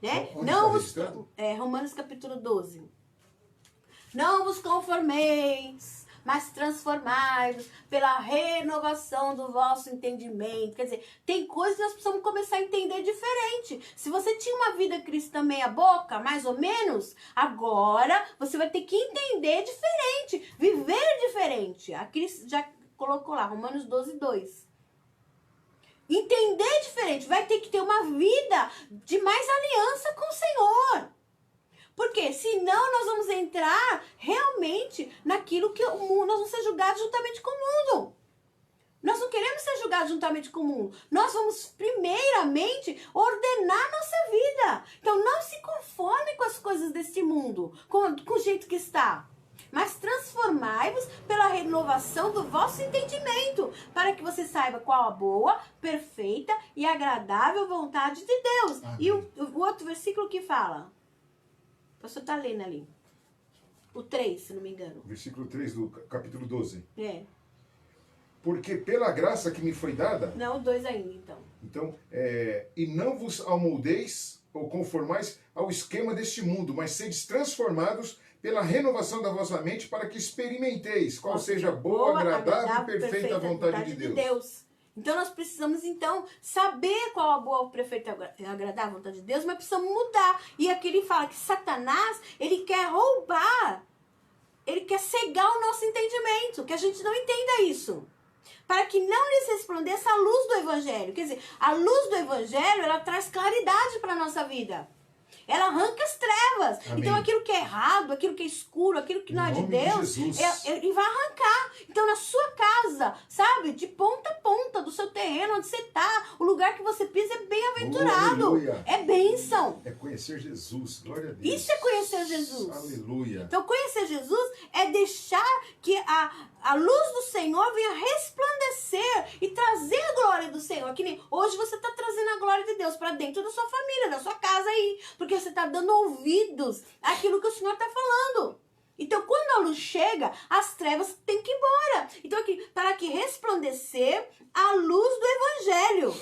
Né? Não vos, Romanos capítulo 12. Não vos conformeis, mas transformai-vos pela renovação do vosso entendimento. Quer dizer, tem coisas que nós precisamos começar a entender diferente. Se você tinha uma vida cristã meia boca, mais ou menos, agora você vai ter que entender diferente, viver diferente. A Cristo já colocou lá, Romanos 12, 2. Entender diferente, vai ter que ter uma vida de mais aliança com o Senhor. Porque senão nós vamos entrar realmente naquilo que o mundo, nós vamos ser julgados juntamente com o mundo. Nós não queremos ser julgados juntamente com o mundo. Nós vamos primeiramente ordenar nossa vida. Então não se conforme com as coisas deste mundo, com o jeito que está. Mas transformai-vos pela renovação do vosso entendimento, para que você saiba qual a boa, perfeita e agradável vontade de Deus. Amém. E o outro versículo que fala? O pastor está lendo ali. O 3, se não me engano. Versículo 3 do capítulo 12. É. Porque pela graça que me foi dada... Não, o 2 ainda, então. Então, e não vos amoldeis ou conformais ao esquema deste mundo, mas sedes transformados pela renovação da vossa mente para que experimenteis qual seja a boa, agradável e perfeita vontade de Deus. Então nós precisamos então saber qual a boa, perfeita e agradável vontade de Deus, mas precisamos mudar. E aqui ele fala que Satanás, ele quer roubar ele quer cegar o nosso entendimento, que a gente não entenda isso. Para que não lhes resplandeça a luz do Evangelho. Quer dizer, a luz do Evangelho, ela traz claridade para a nossa vida. Ela arranca as trevas. Amém. Então aquilo que é errado, aquilo que é escuro, aquilo que não é de Deus, ele vai arrancar. Então na sua casa, sabe, de ponta a ponta do seu terreno, onde você está, o lugar que você pisa é bem-aventurado. É bênção. É conhecer Jesus. Glória a Deus. Isso é conhecer Jesus. Aleluia. Então conhecer Jesus é deixar que a luz do Senhor venha resplandecer e trazer a glória do Senhor. Que nem hoje você está trazendo a glória de Deus para dentro da sua família, da sua casa aí. Porque você está dando ouvidos àquilo que o Senhor está falando. Então, quando a luz chega, as trevas têm que ir embora. Então, aqui, para que resplandecer a luz do Evangelho.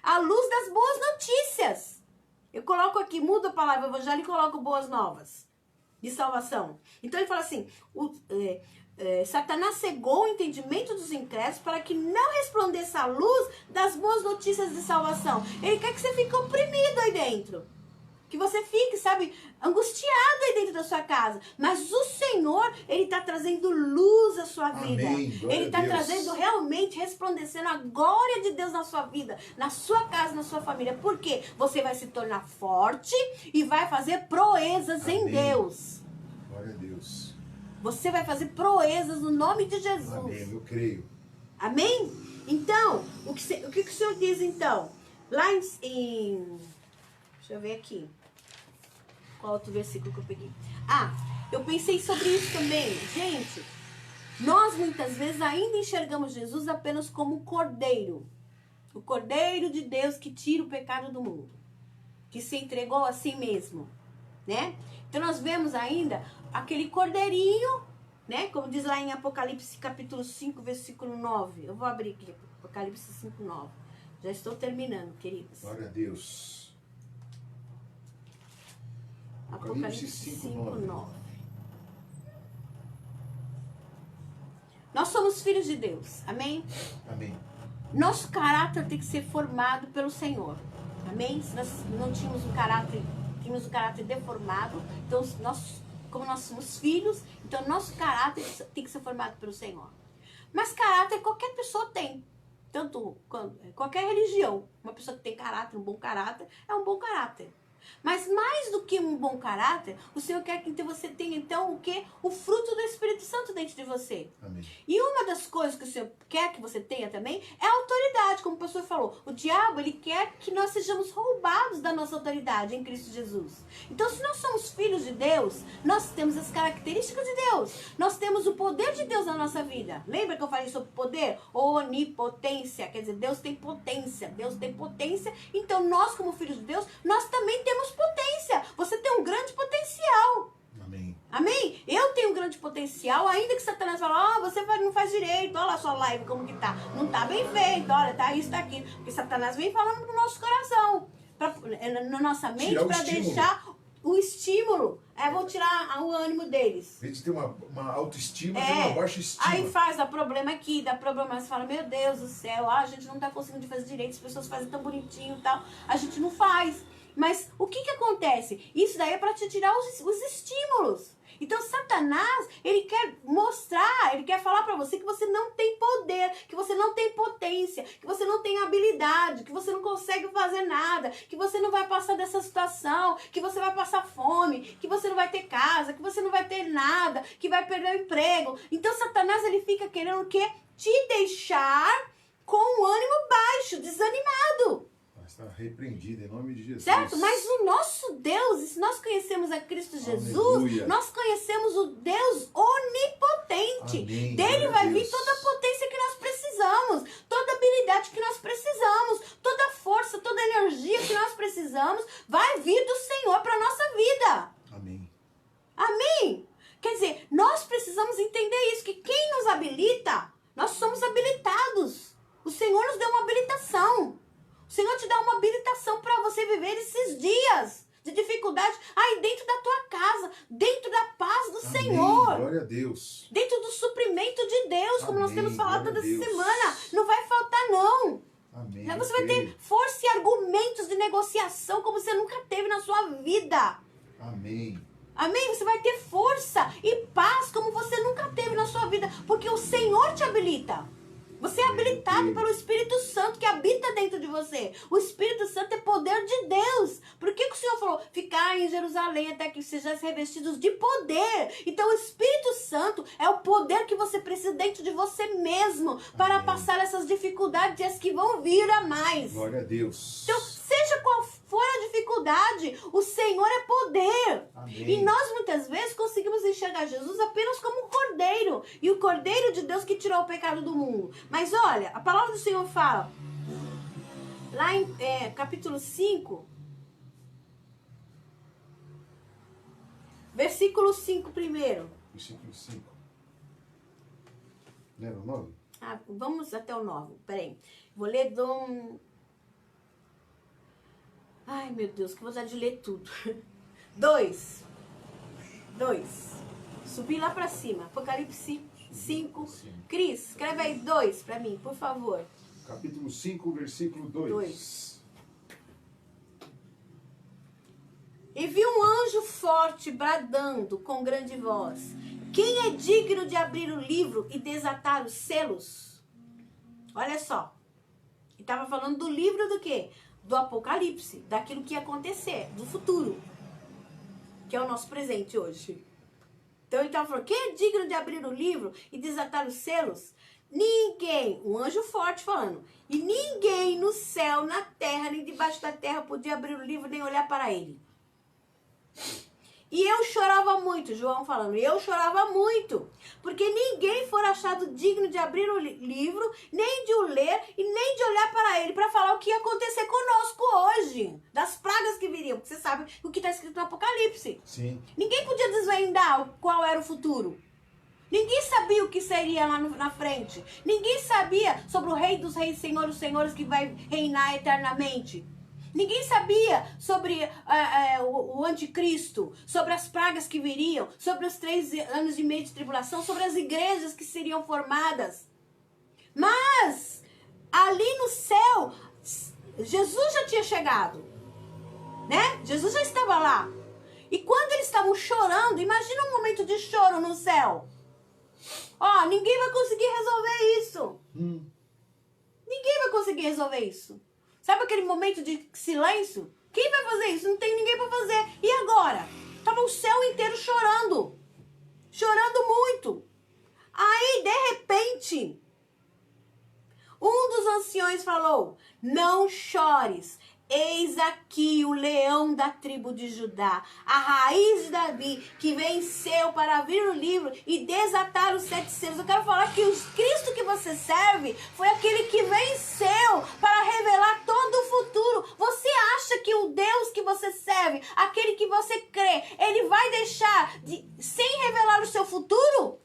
A luz das boas notícias. Eu coloco aqui, mudo a palavra Evangelho e coloco boas novas de salvação. Então, ele fala assim, Satanás cegou o entendimento dos incrédulos para que não resplandeça a luz das boas notícias de salvação. Ele quer que você fique oprimido aí dentro. Que você fique, sabe, angustiado aí dentro da sua casa. Mas o Senhor, Ele está trazendo luz à sua vida. Amém. Ele está trazendo realmente, resplandecendo a glória de Deus na sua vida, na sua casa, na sua família. Por quê? Você vai se tornar forte e vai fazer proezas Amém. Em Deus. Glória a Deus. Você vai fazer proezas no nome de Jesus. Amém, eu creio. Amém? Então, o que o Senhor diz então? Lá em deixa eu ver aqui. Qual outro versículo que eu peguei? Eu pensei sobre isso também. Gente, nós muitas vezes ainda enxergamos Jesus apenas como um cordeiro. O cordeiro de Deus que tira o pecado do mundo. Que se entregou a si mesmo. Né? Então nós vemos ainda aquele cordeirinho, né? Como diz lá em Apocalipse capítulo 5, versículo 9. Eu vou abrir aqui, Apocalipse 5, 9. Já estou terminando, queridos. Glória a Deus. Apocalipse 5, 9. Nós somos filhos de Deus, amém? Amém. Nosso caráter tem que ser formado pelo Senhor, amém? Se nós não tínhamos um caráter deformado, então como nós somos filhos, então nosso caráter tem que ser formado pelo Senhor. Mas caráter qualquer pessoa tem, tanto qualquer religião. Uma pessoa que tem caráter, um bom caráter, é um bom caráter. Mas mais do que um bom caráter, o Senhor quer que você tenha então o quê? O fruto do Espírito Santo dentro de você. Amém. E uma das coisas que o Senhor quer que você tenha também é a autoridade, como o pastor falou. O diabo, ele quer que nós sejamos roubados da nossa autoridade em Cristo Jesus. Então, se nós somos filhos de Deus, nós temos as características de Deus. Nós temos o poder de Deus na nossa vida. Lembra que eu falei sobre poder? Onipotência. Quer dizer, Deus tem potência. Deus tem potência. Então, nós como filhos de Deus, nós também temos potência. Você tem um grande potencial. Amém. Amém? Eu tenho um grande potencial, ainda que Satanás fale, você não faz direito, olha lá a sua live como que tá. Não tá bem feito, olha, tá isso, tá aquilo. Porque Satanás vem falando no nosso coração, na nossa mente, para deixar o estímulo. Vou tirar o ânimo deles. A gente tem uma autoestima, tem uma baixa estima. Aí dá problema aqui, dá problema. Você fala, meu Deus do céu, a gente não tá conseguindo fazer direito, as pessoas fazem tão bonitinho e tal. A gente não faz. Mas o que acontece? Isso daí é para te tirar os estímulos. Então Satanás, ele quer mostrar, ele quer falar para você que você não tem poder, que você não tem potência, que você não tem habilidade, que você não consegue fazer nada, que você não vai passar dessa situação, que você vai passar fome, que você não vai ter casa, que você não vai ter nada, que vai perder o emprego. Então Satanás, ele fica querendo o quê? Te deixar com o ânimo baixo, desanimado. Está repreendido em nome de Jesus. Certo? Mas o nosso Deus, se nós conhecemos a Cristo Jesus, Aleluia. nós conhecemos o Deus onipotente. Amém. Dele vai vir Deus. toda a potência que nós precisamos, toda a habilidade que nós precisamos, toda a força, toda a energia que nós precisamos, vai vir do Senhor para a nossa vida. Amém. Amém? Quer dizer, nós precisamos entender isso, que quem nos habilita, nós somos habilitados. O Senhor nos deu uma habilitação. O Senhor te dá uma habilitação para você viver esses dias de dificuldade aí dentro da tua casa, dentro da paz do Amém. Senhor. Glória a Deus. Dentro do suprimento de Deus, como nós Amém. temos falado Glória toda a Deus. semana. Não vai faltar, não. Amém. Você vai ter força e argumentos de negociação como você nunca teve na sua vida. Amém. Amém? Você vai ter força e paz como você nunca teve na sua vida, porque o Senhor te habilita. Você é habilitado pelo Espírito Santo que habita dentro de você. O Espírito Santo é poder de Deus. Por que o Senhor falou? Ficar em Jerusalém até que sejais revestidos de poder. Então o Espírito Santo é o poder que você precisa dentro de você mesmo para passar essas dificuldades e as que vão vir a mais. Glória a Deus. Então, seja qual for a dificuldade, o Senhor é poder. Amém. E nós muitas vezes conseguimos enxergar Jesus apenas como um cordeiro. E o cordeiro de Deus que tirou o pecado do mundo. Mas olha, a palavra do Senhor fala, lá em capítulo 5, versículo 5 primeiro. Versículo 5. Não era o 9? Vamos até o 9, peraí. Vou ler do... Ai, meu Deus, que vontade de ler tudo. 2. Subir lá pra cima. Apocalipse 5. Cris, escreve aí 2 pra mim, por favor. Capítulo 5, versículo 2. E vi um anjo forte bradando com grande voz. Quem é digno de abrir o livro e desatar os selos? Olha só. Ele estava falando do livro do quê? Do Apocalipse, daquilo que ia acontecer, do futuro, que é o nosso presente hoje. Então ele estava falando, quem é digno de abrir o livro e desatar os selos? Ninguém, um anjo forte falando, e ninguém no céu, na terra, nem debaixo da terra podia abrir o livro nem olhar para ele. E eu chorava muito, João falando, eu chorava muito, porque ninguém for achado digno de abrir o livro, nem de o ler e nem de olhar para ele, para falar o que ia acontecer conosco hoje, das pragas que viriam, porque você sabe o que está escrito no Apocalipse. Sim. Ninguém podia desvendar qual era o futuro. Ninguém sabia o que seria lá na frente. Ninguém sabia sobre o Rei dos Reis, Senhor dos Senhores, que vai reinar eternamente. Ninguém sabia sobre o anticristo, sobre as pragas que viriam, sobre os 3 anos e meio de tribulação, sobre as igrejas que seriam formadas. Mas, ali no céu, Jesus já tinha chegado, né? Jesus já estava lá. E quando eles estavam chorando, imagina um momento de choro no céu. Ó, ninguém vai conseguir resolver isso. Ninguém vai conseguir resolver isso. Sabe aquele momento de silêncio? Quem vai fazer isso? Não tem ninguém para fazer. E agora? Tava o céu inteiro chorando. Chorando muito. Aí, de repente, um dos anciões falou, não chores. Eis aqui o leão da tribo de Judá, a raiz de Davi, que venceu para abrir o livro e desatar os 7 selos. Eu quero falar que o Cristo que você serve foi aquele que venceu para revelar todo o futuro. Você acha que o Deus que você serve, aquele que você crê, ele vai deixar sem revelar o seu futuro?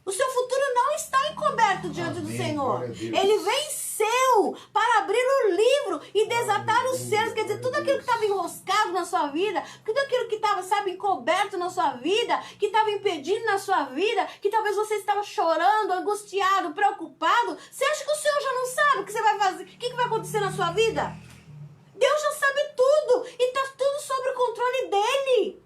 O seu futuro não está encoberto diante do Senhor. Ele venceu para abrir o livro e desatar os selos. Quer dizer, tudo aquilo que estava enroscado na sua vida, tudo aquilo que estava, encoberto na sua vida, que estava impedindo na sua vida, que talvez você estava chorando, angustiado, preocupado. Você acha que o Senhor já não sabe o que você vai fazer? O que vai acontecer na sua vida? Deus já sabe tudo e está tudo sob o controle dele.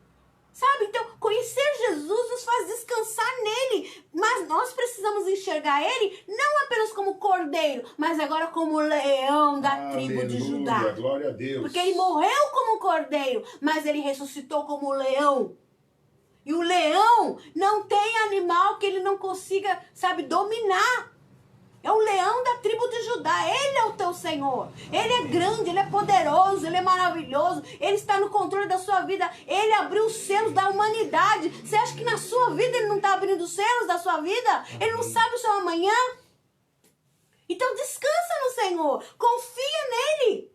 Sabe? Então, conhecer Jesus nos faz descansar nele. Mas nós precisamos enxergar ele não apenas como cordeiro, mas agora como leão da tribo de Judá. Glória a Deus. Porque ele morreu como cordeiro, mas ele ressuscitou como leão. E o leão não tem animal que ele não consiga, dominar. É o leão da tribo de Judá. Ele é o teu Senhor. Ele é grande, ele é poderoso, ele é maravilhoso. Ele está no controle da sua vida. Ele abriu os selos da humanidade. Você acha que na sua vida ele não está abrindo os selos da sua vida? Ele não sabe o seu amanhã? Então descansa no Senhor. Confia nele.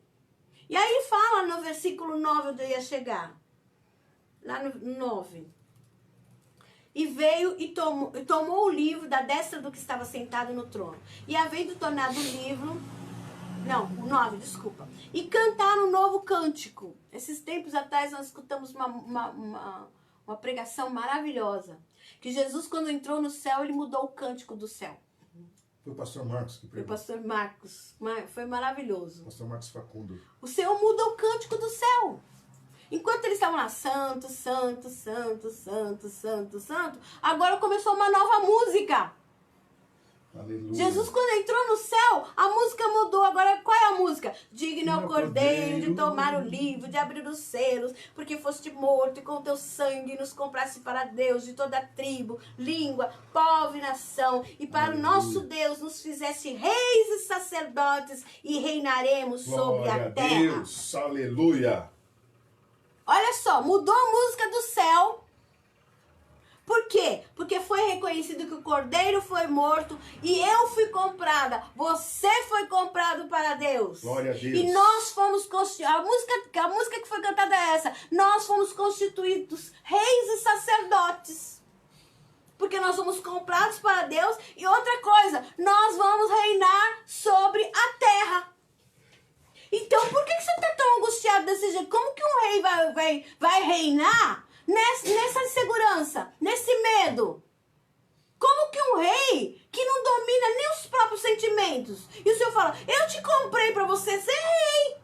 E aí ele fala no versículo 9 onde eu ia chegar. Lá no 9. E veio e tomou o livro da destra do que estava sentado no trono. E havendo tornado o livro... Não, o 9, desculpa. E cantaram um novo cântico. Esses tempos atrás nós escutamos uma pregação maravilhosa. Que Jesus, quando entrou no céu, ele mudou o cântico do céu. Foi o pastor Marcos que pregou. Foi o pastor Marcos. Foi maravilhoso. Pastor Marcos Facundo. O Senhor muda o cântico do céu. Enquanto eles estavam lá, santo, santo, santo, santo, santo, santo, agora começou uma nova música. Aleluia. Jesus, quando entrou no céu, a música mudou. Agora, qual é a música? Digno é o cordeiro de tomar o livro, de abrir os selos, porque foste morto e com teu sangue nos compraste para Deus de toda tribo, língua, povo e nação. E para o nosso Deus nos fizeste reis e sacerdotes e reinaremos sobre a terra. Deus, aleluia. Olha só, mudou a música do céu. Por quê? Porque foi reconhecido que o cordeiro foi morto e eu fui comprada. Você foi comprado para Deus. Glória a Deus. E nós fomos constituídos. A música que foi cantada é essa. Nós fomos constituídos reis e sacerdotes. Porque nós somos comprados para Deus. E outra coisa, nós vamos reinar sobre a terra. Então, por que você está tão angustiado desse jeito? Como que um rei vai reinar nessa insegurança, nesse medo? Como que um rei que não domina nem os próprios sentimentos? E o Senhor fala, eu te comprei para você ser rei.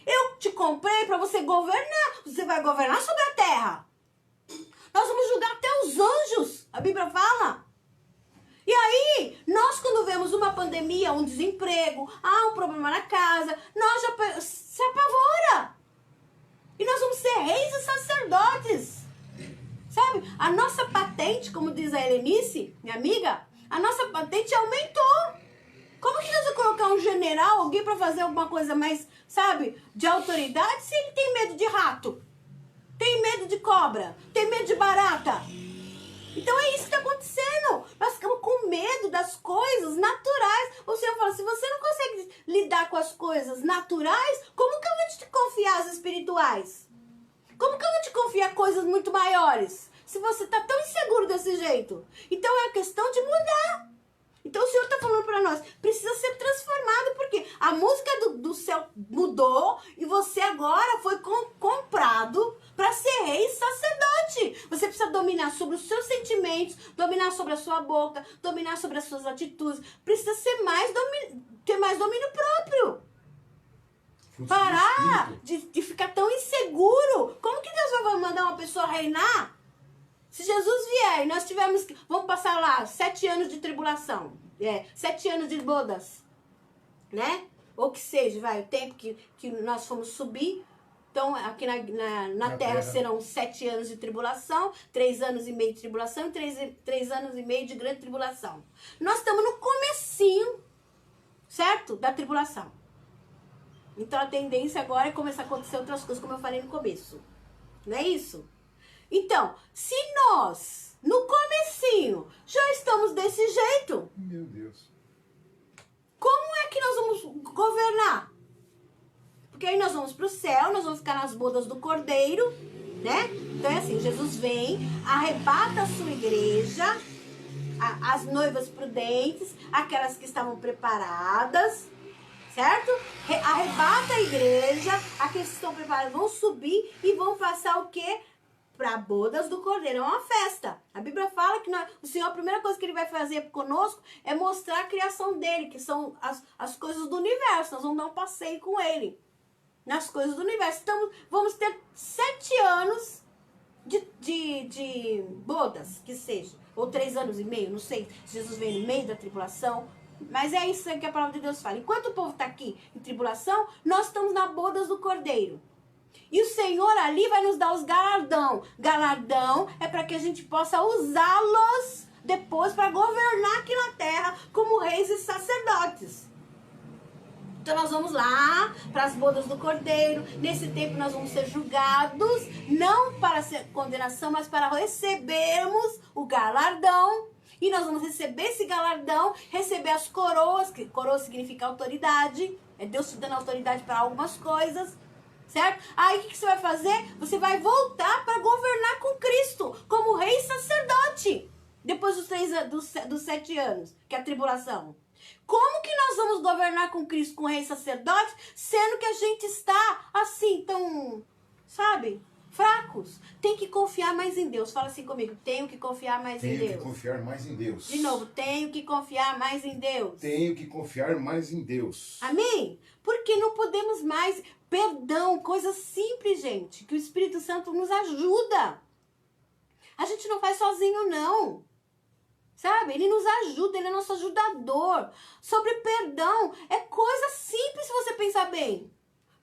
Eu te comprei para você governar. Você vai governar sobre a terra. Nós vamos julgar até os anjos. A Bíblia fala. E aí, nós quando vemos uma pandemia, um desemprego, um problema na casa, nós já se apavora. E nós vamos ser reis e sacerdotes. Sabe? A nossa patente, como diz a Helenice, minha amiga, a nossa patente aumentou. Como que nós vamos colocar um general, alguém para fazer alguma coisa mais, sabe, de autoridade, se ele tem medo de rato? Tem medo de cobra? Tem medo de barata? Então é isso que está acontecendo. Nós ficamos com medo das coisas naturais. O Senhor fala, se você não consegue lidar com as coisas naturais, como que eu vou te confiar as espirituais? Como que eu vou te confiar coisas muito maiores? Se você está tão inseguro desse jeito. Então é a questão de mudar. Então o Senhor está falando para nós, precisa ser transformado, porque a música do céu mudou e você agora foi comprado para ser rei e sacerdote. Você precisa dominar sobre os seus sentimentos, dominar sobre a sua boca, dominar sobre as suas atitudes. Precisa ser ter mais domínio próprio. Parar de ficar tão inseguro. Como que Deus vai mandar uma pessoa reinar? Se Jesus vier e nós tivermos... Vamos passar lá 7 anos de tribulação. 7 anos de bodas. Né? Ou que seja, o tempo que nós fomos subir. Então, aqui na terra serão 7 anos de tribulação, 3 anos e meio de tribulação e 3 anos e meio de grande tribulação. Nós estamos no comecinho, certo? Da tribulação. Então, a tendência agora é começar a acontecer outras coisas, como eu falei no começo. Não é isso? Então, se nós, no comecinho, já estamos desse jeito... Meu Deus. Como é que nós vamos governar? Porque aí nós vamos para o céu, nós vamos ficar nas bodas do Cordeiro, né? Então é assim, Jesus vem, arrebata a sua igreja, as noivas prudentes, aquelas que estavam preparadas, certo? Arrebata a igreja, aqueles que estão preparados vão subir e vão passar o quê? Para bodas do Cordeiro, é uma festa. A Bíblia fala que o Senhor, a primeira coisa que Ele vai fazer conosco é mostrar a criação dEle, que são as coisas do universo. Nós vamos dar um passeio com Ele nas coisas do universo. Então, vamos ter 7 anos de bodas, que seja. Ou 3 anos e meio, não sei se Jesus vem no meio da tribulação. Mas é isso que a palavra de Deus fala. Enquanto o povo está aqui em tribulação, nós estamos na bodas do Cordeiro. E o Senhor ali vai nos dar os galardão. Galardão é para que a gente possa usá-los depois para governar aqui na terra como reis e sacerdotes. Então nós vamos lá para as bodas do Cordeiro. Nesse tempo nós vamos ser julgados, não para ser condenação, mas para recebermos o galardão. E nós vamos receber esse galardão, receber as coroas, que coroa significa autoridade. É Deus te dando autoridade para algumas coisas. Certo? Aí o que você vai fazer? Você vai voltar para governar com Cristo, como rei e sacerdote. Depois dos 7 anos, que é a tribulação. Como que nós vamos governar com Cristo, com rei e sacerdote, sendo que a gente está assim, tão, sabe? fracos. Tem que confiar mais em Deus. Fala assim comigo, tenho que confiar mais em Deus. Tenho que confiar mais em Deus. De novo, tenho que confiar mais em Deus. Tenho que confiar mais em Deus. Amém? Porque não podemos mais... Perdão, coisa simples, gente, que o Espírito Santo nos ajuda. A gente não faz sozinho, não. Sabe? Ele nos ajuda, ele é nosso ajudador. Sobre perdão, é coisa simples se você pensar bem.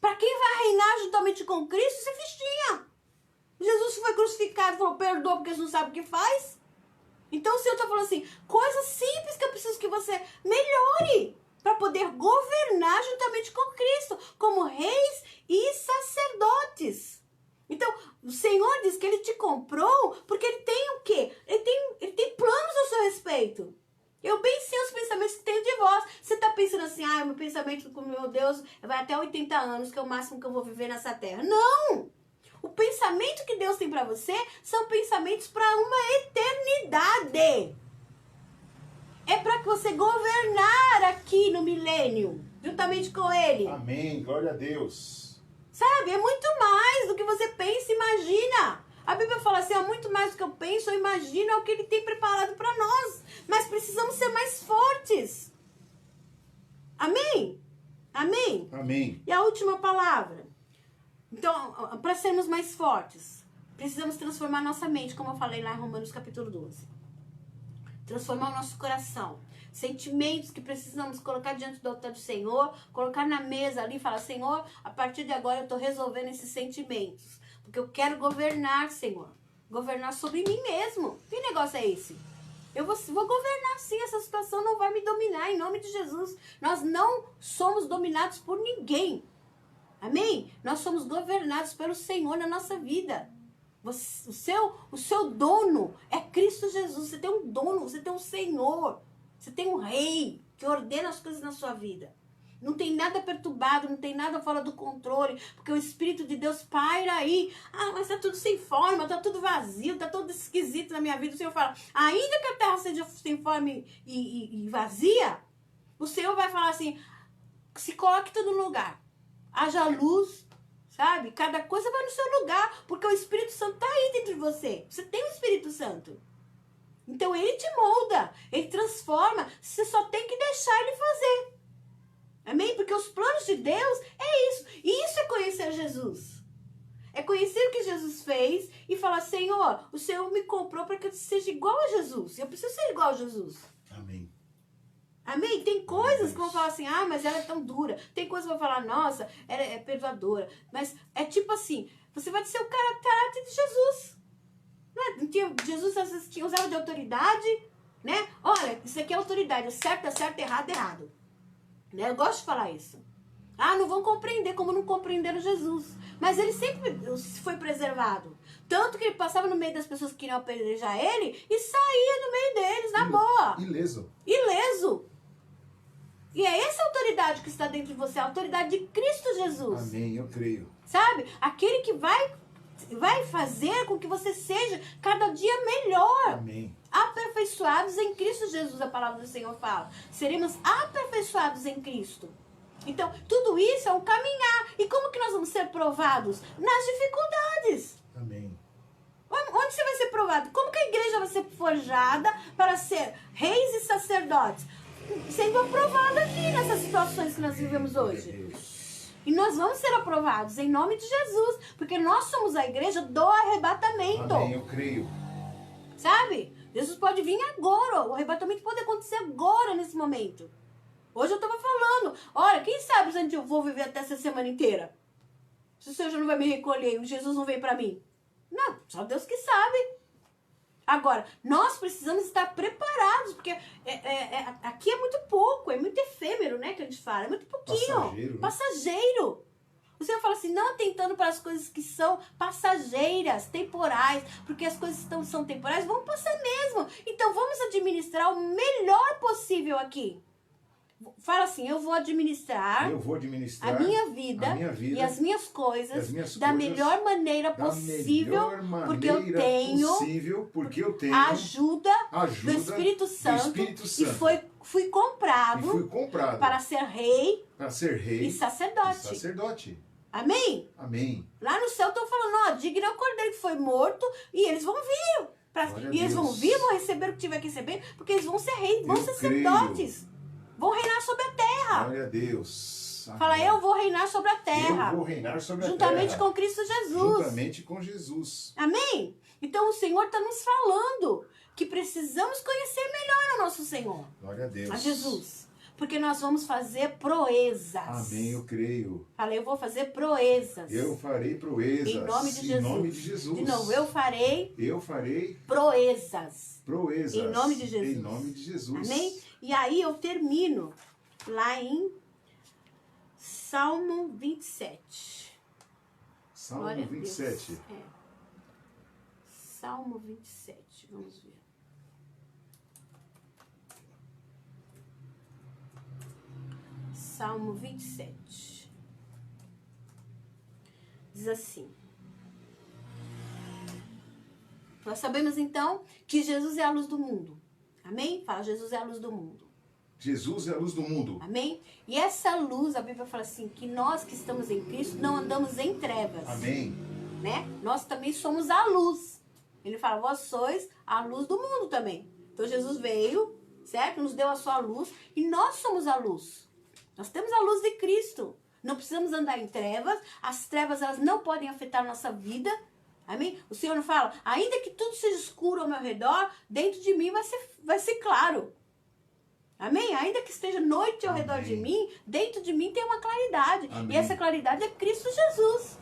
Para quem vai reinar juntamente com Cristo, isso é fichinha. Jesus foi crucificado e falou, perdoa porque eles não sabem o que faz. Então o Senhor está falando assim, coisas simples que eu preciso que você melhore para poder governar juntamente com Cristo, como reis e sacerdotes. Então, o Senhor diz que Ele te comprou porque Ele tem o quê? Ele tem planos a seu respeito. Eu bem sei os pensamentos que tenho de vós. Você está pensando assim, meu pensamento com meu Deus vai até 80 anos, que é o máximo que eu vou viver nessa terra. Não! O pensamento que Deus tem para você são pensamentos para uma eternidade. É para que você governar aqui no milênio, juntamente com Ele. Amém, glória a Deus. Sabe, é muito mais do que você pensa e imagina. A Bíblia fala assim, muito mais do que eu penso ou imagino é o que Ele tem preparado para nós. Mas precisamos ser mais fortes. Amém? Amém? Amém. E a última palavra. Então, para sermos mais fortes, precisamos transformar nossa mente, como eu falei lá em Romanos capítulo 12. Transformar o nosso coração. Sentimentos que precisamos colocar diante do altar do Senhor, colocar na mesa ali e falar, Senhor, a partir de agora eu estou resolvendo esses sentimentos. Porque eu quero governar, Senhor. Governar sobre mim mesmo. Que negócio é esse? Eu vou governar sim, essa situação não vai me dominar, em nome de Jesus. Nós não somos dominados por ninguém. Amém? Nós somos governados pelo Senhor na nossa vida. O seu dono é Cristo Jesus. Você tem um dono, você tem um Senhor. Você tem um rei que ordena as coisas na sua vida. Não tem nada perturbado, não tem nada fora do controle, porque o Espírito de Deus paira aí. Mas tá tudo sem forma, tá tudo vazio, tá tudo esquisito na minha vida. O Senhor fala, ainda que a terra seja sem forma e vazia, o Senhor vai falar assim, se coloque tudo no lugar. Haja luz, sabe? Cada coisa vai no seu lugar, porque o Espírito Santo tá aí dentro de você. Você tem o Espírito Santo. Então ele te molda, ele transforma, você só tem que deixar ele fazer. Amém? Porque os planos de Deus é isso. E isso é conhecer Jesus. É conhecer o que Jesus fez e falar, Senhor, o Senhor me comprou para que eu seja igual a Jesus. Eu preciso ser igual a Jesus. Amém. Amém? Tem coisas que vão falar assim, mas ela é tão dura. Tem coisas que vão falar, nossa, ela é perdoadora. Mas é tipo assim, você vai ser o caráter de Jesus. Jesus às vezes usava de autoridade, né? Olha, isso aqui é autoridade, certo é certo, errado é errado. Né? Eu gosto de falar isso. Não vão compreender como não compreenderam Jesus. Mas ele sempre foi preservado. Tanto que ele passava no meio das pessoas que queriam apedrejar ele e saía no meio deles, na boa. Ileso. Ileso. E é essa autoridade que está dentro de você, a autoridade de Cristo Jesus. Amém, eu creio. Sabe? Aquele que vai fazer com que você seja cada dia melhor. Amém. Aperfeiçoados em Cristo Jesus, a palavra do Senhor fala. Seremos aperfeiçoados em Cristo. Então, tudo isso é um caminhar. E como que nós vamos ser provados? Nas dificuldades. Amém. Onde você vai ser provado? Como que a igreja vai ser forjada para ser reis e sacerdotes? Sendo aprovada aqui nessas situações que nós vivemos hoje. E nós vamos ser aprovados em nome de Jesus. Porque nós somos a igreja do arrebatamento. Amém, eu creio. Sabe? Jesus pode vir agora. O arrebatamento pode acontecer agora, nesse momento. Hoje eu estava falando. Olha, quem sabe onde eu vou viver até essa semana inteira? Se o Senhor já não vai me recolher, o Jesus não vem para mim. Não, só Deus que sabe. Agora, nós precisamos estar preparados, porque aqui é muito pouco, é muito efêmero, né, que a gente fala. É muito pouquinho. Passageiro. Né? Passageiro. O Senhor fala assim, não atentando para as coisas que são passageiras, temporais, porque as coisas são temporais, vão passar mesmo. Então, vamos administrar o melhor possível aqui. Fala assim, eu vou administrar a minha vida e as minhas coisas da melhor maneira possível, porque eu tenho a ajuda do Espírito Santo e fui comprado para ser rei e sacerdote. Amém? Amém. Lá no céu estão falando, ó, digno é o cordeiro que foi morto e eles vão vir. E eles vão vir, vão receber o que tiver que receber, porque eles vão ser reis, vão ser sacerdotes. Vão reinar sobre a terra. Glória a Deus. Fala, eu vou reinar sobre a terra. Eu vou reinar sobre a terra. Juntamente com Cristo Jesus. Juntamente com Jesus. Amém? Então o Senhor está nos falando que precisamos conhecer melhor o nosso Senhor. Glória a Deus. A Jesus. Porque nós vamos fazer proezas. Amém, eu creio. Fala, eu vou fazer proezas. Eu farei proezas. Em nome de Jesus. Em nome de Jesus. De novo, eu farei proezas. Proezas. Em nome de Jesus. Em nome de Jesus. Amém? E aí eu termino lá em Salmo 27. Salmo Glória 27. É. Salmo 27, vamos ver. Salmo 27. Diz assim. Nós sabemos então que Jesus é a luz do mundo. Amém? Fala, Jesus é a luz do mundo. Jesus é a luz do mundo. Amém? E essa luz, a Bíblia fala assim, que nós que estamos em Cristo não andamos em trevas. Amém. Né? Nós também somos a luz. Ele fala, vós sois a luz do mundo também. Então Jesus veio, certo? Nos deu a sua luz e nós somos a luz. Nós temos a luz de Cristo. Não precisamos andar em trevas. As trevas, elas não podem afetar a nossa vida. Amém? O Senhor fala, ainda que tudo seja escuro ao meu redor, dentro de mim vai ser claro. Amém? Ainda que esteja noite ao redor de mim, dentro de mim tem uma claridade. Amém. E essa claridade é Cristo Jesus.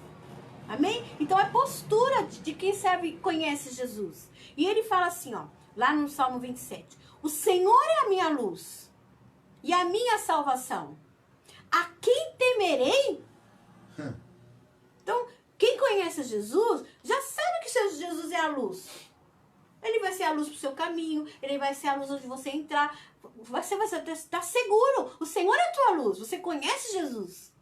Amém? Então é postura de quem serve e conhece Jesus. E ele fala assim, ó, lá no Salmo 27. O Senhor é a minha luz e a minha salvação. A quem temerei? Então, quem conhece Jesus já sabe que Jesus é a luz. Ele vai ser a luz para o seu caminho, ele vai ser a luz onde você entrar. Você vai estar seguro. O Senhor é a tua luz. Você conhece Jesus.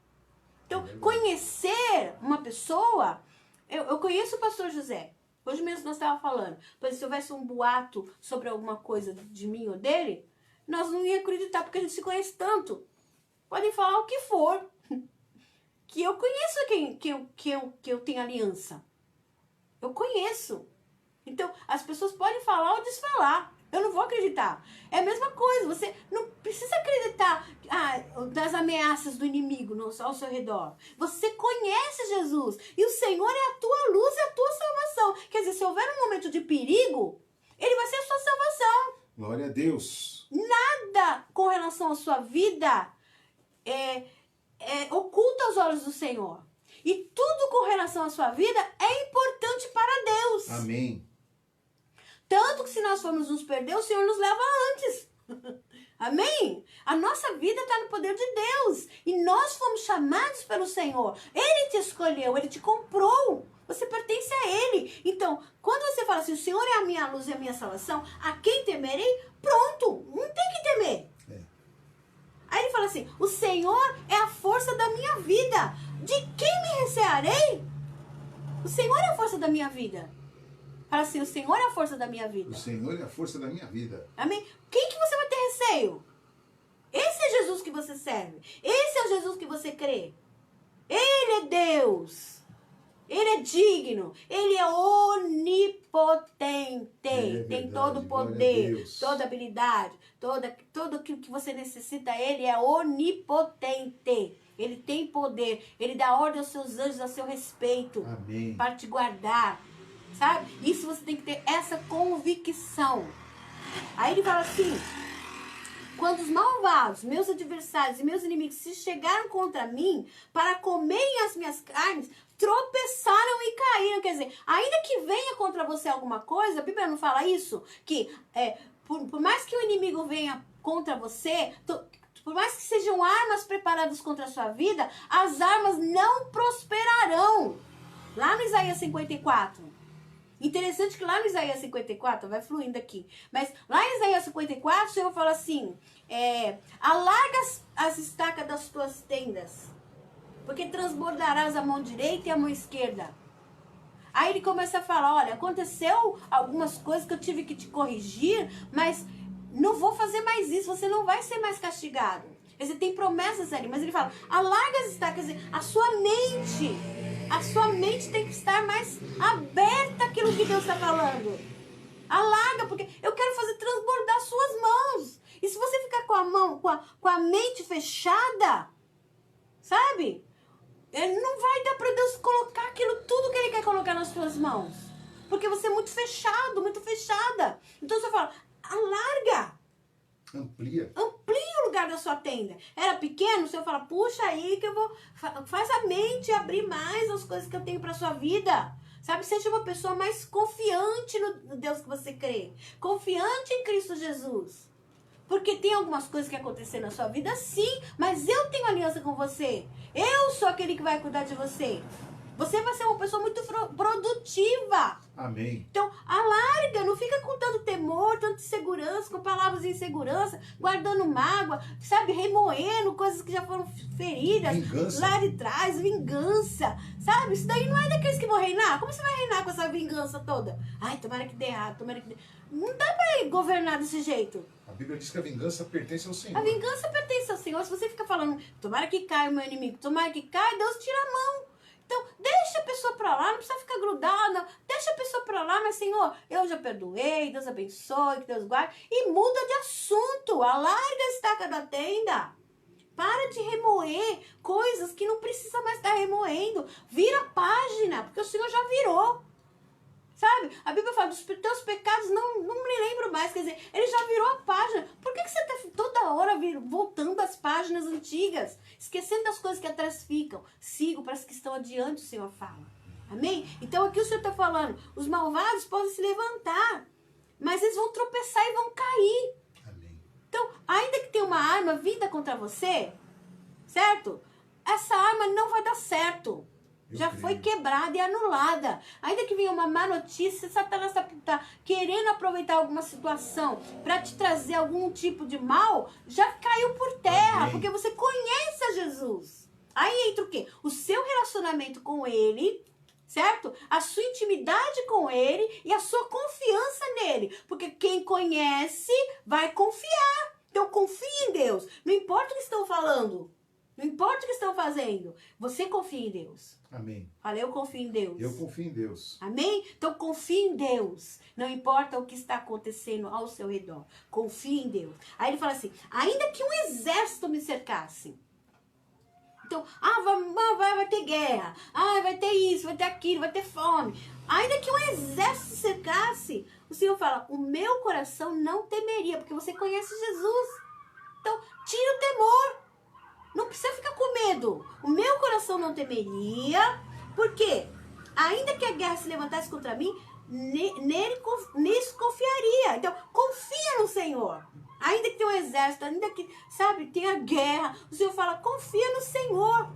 Então, conhecer uma pessoa... Eu conheço o pastor José. Hoje mesmo nós estávamos falando. Pois se houvesse um boato sobre alguma coisa de mim ou dele, nós não íamos acreditar, porque a gente se conhece tanto. Podem falar o que for. Que eu conheço que eu tenho aliança. Eu conheço. Então, as pessoas podem falar ou desfalar. Eu não vou acreditar. É a mesma coisa. Você não precisa acreditar das ameaças do inimigo ao seu redor. Você conhece Jesus. E o Senhor é a tua luz e a tua salvação. Quer dizer, se houver um momento de perigo, Ele vai ser a sua salvação. Glória a Deus. Nada com relação à sua vida oculta aos olhos do Senhor. E tudo com relação à sua vida é importante para Deus. Amém. Tanto que se nós formos nos perder, o Senhor nos leva antes. Amém? A nossa vida está no poder de Deus. E nós fomos chamados pelo Senhor. Ele te escolheu, Ele te comprou. Você pertence a Ele. Então, quando você fala assim, o Senhor é a minha luz e a minha salvação, a quem temerei? Pronto, não tem que temer. Aí ele fala assim, o Senhor é a força da minha vida. De quem me recearei? O Senhor é a força da minha vida. Fala assim, o Senhor é a força da minha vida. O Senhor é a força da minha vida. Amém? Quem que você vai ter receio? Esse é Jesus que você serve. Esse é o Jesus que você crê. Ele é Deus. Ele é digno. Ele é onipotente. Tem todo o poder, toda habilidade, todo aquilo que você necessita. Ele é onipotente. Ele tem poder. Ele dá ordem aos seus anjos a seu respeito. Amém. Para te guardar. Sabe? Isso você tem que ter essa convicção. Aí ele fala assim, quando os malvados, meus adversários e meus inimigos se chegaram contra mim para comerem as minhas carnes, tropeçaram e caíram. Quer dizer, ainda que venha contra você alguma coisa, a Bíblia não fala isso? Que por mais que o inimigo venha contra você, por mais que sejam armas preparadas contra a sua vida, as armas não prosperarão. Lá no Isaías 54. Interessante que lá no Isaías 54, vai fluindo aqui, mas lá em Isaías 54, o Senhor fala assim, alarga as estacas das tuas tendas, porque transbordarás a mão direita e a mão esquerda. Aí ele começa a falar, olha, aconteceu algumas coisas que eu tive que te corrigir, mas não vou fazer mais isso, você não vai ser mais castigado. Quer dizer, tem promessas ali, mas ele fala, alarga as estacas, quer dizer, a sua mente tem que estar mais aberta àquilo que Deus está falando. Alarga, porque eu quero fazer transbordar suas mãos. E se você ficar com a mão, com a mente fechada, sabe? Não vai dar para Deus colocar aquilo tudo que Ele quer colocar nas suas mãos. Porque você é muito fechado, muito fechada. Então você fala, alarga. Amplia O lugar da sua tenda. Era pequeno, o Senhor fala, puxa aí que eu vou... Faz a mente abrir mais as coisas que eu tenho para sua vida. Sabe, seja uma pessoa mais confiante no Deus que você crê. Confiante em Cristo Jesus. Porque tem algumas coisas que acontecem na sua vida, sim, mas eu tenho aliança com você. Eu sou aquele que vai cuidar de você. Você vai ser uma pessoa muito produtiva. Amém. Então, alarga, não fica com tanto temor, tanta insegurança, com palavras de insegurança, guardando mágoa, sabe, remoendo coisas que já foram feridas. Vingança. Lá de trás, vingança, sabe? Isso daí não é daqueles que vão reinar. Como você vai reinar com essa vingança toda? Ai, tomara que dê errado, tomara que dê... Não dá pra governar desse jeito. A Bíblia diz que a vingança pertence ao Senhor. A vingança pertence ao Senhor. Se você fica falando, tomara que caia o meu inimigo, tomara que caia, Deus tira a mão. Então, deixa a pessoa pra lá, não precisa ficar grudada, deixa a pessoa pra lá, mas Senhor, eu já perdoei, Deus abençoe, que Deus guarde, e muda de assunto, alarga a estaca da tenda. Para de remoer coisas que não precisa mais estar remoendo. Vira a página, porque o Senhor já virou. Sabe? A Bíblia fala, dos teus pecados não me lembro mais. Quer dizer, ele já virou a página. Por que você está toda hora voltando às páginas antigas? Esquecendo das coisas que atrás ficam. Sigo para as que estão adiante, o Senhor fala. Amém? Então aqui o Senhor está falando, os malvados podem se levantar, mas eles vão tropeçar e vão cair. Amém. Então, ainda que tenha uma arma vinda contra você, certo? Essa arma não vai dar certo. Já foi quebrada e anulada. Ainda que venha uma má notícia, Satanás está querendo aproveitar alguma situação para te trazer algum tipo de mal, já caiu por terra. Amém. Porque você conhece a Jesus. Aí entra o quê? O seu relacionamento com Ele, certo? A sua intimidade com Ele e a sua confiança nele. Porque quem conhece vai confiar. Então confie em Deus. Não importa o que estão falando. Não importa o que estão fazendo. Você confia em Deus. Amém. Fala, eu confio em Deus. Eu confio em Deus. Amém? Então confie em Deus. Não importa o que está acontecendo ao seu redor. Confie em Deus. Aí ele fala assim, ainda que um exército me cercasse. Então, vai ter guerra. Vai ter isso, vai ter aquilo, vai ter fome. Ainda que um exército cercasse, o Senhor fala, o meu coração não temeria, porque você conhece Jesus. Então, tira o temor. Não precisa ficar com medo. O meu coração não temeria. Por quê? Ainda que a guerra se levantasse contra mim, nisso confiaria. Então, confia no Senhor. Ainda que tenha um exército, ainda que, sabe, tenha guerra, o Senhor fala, confia no Senhor.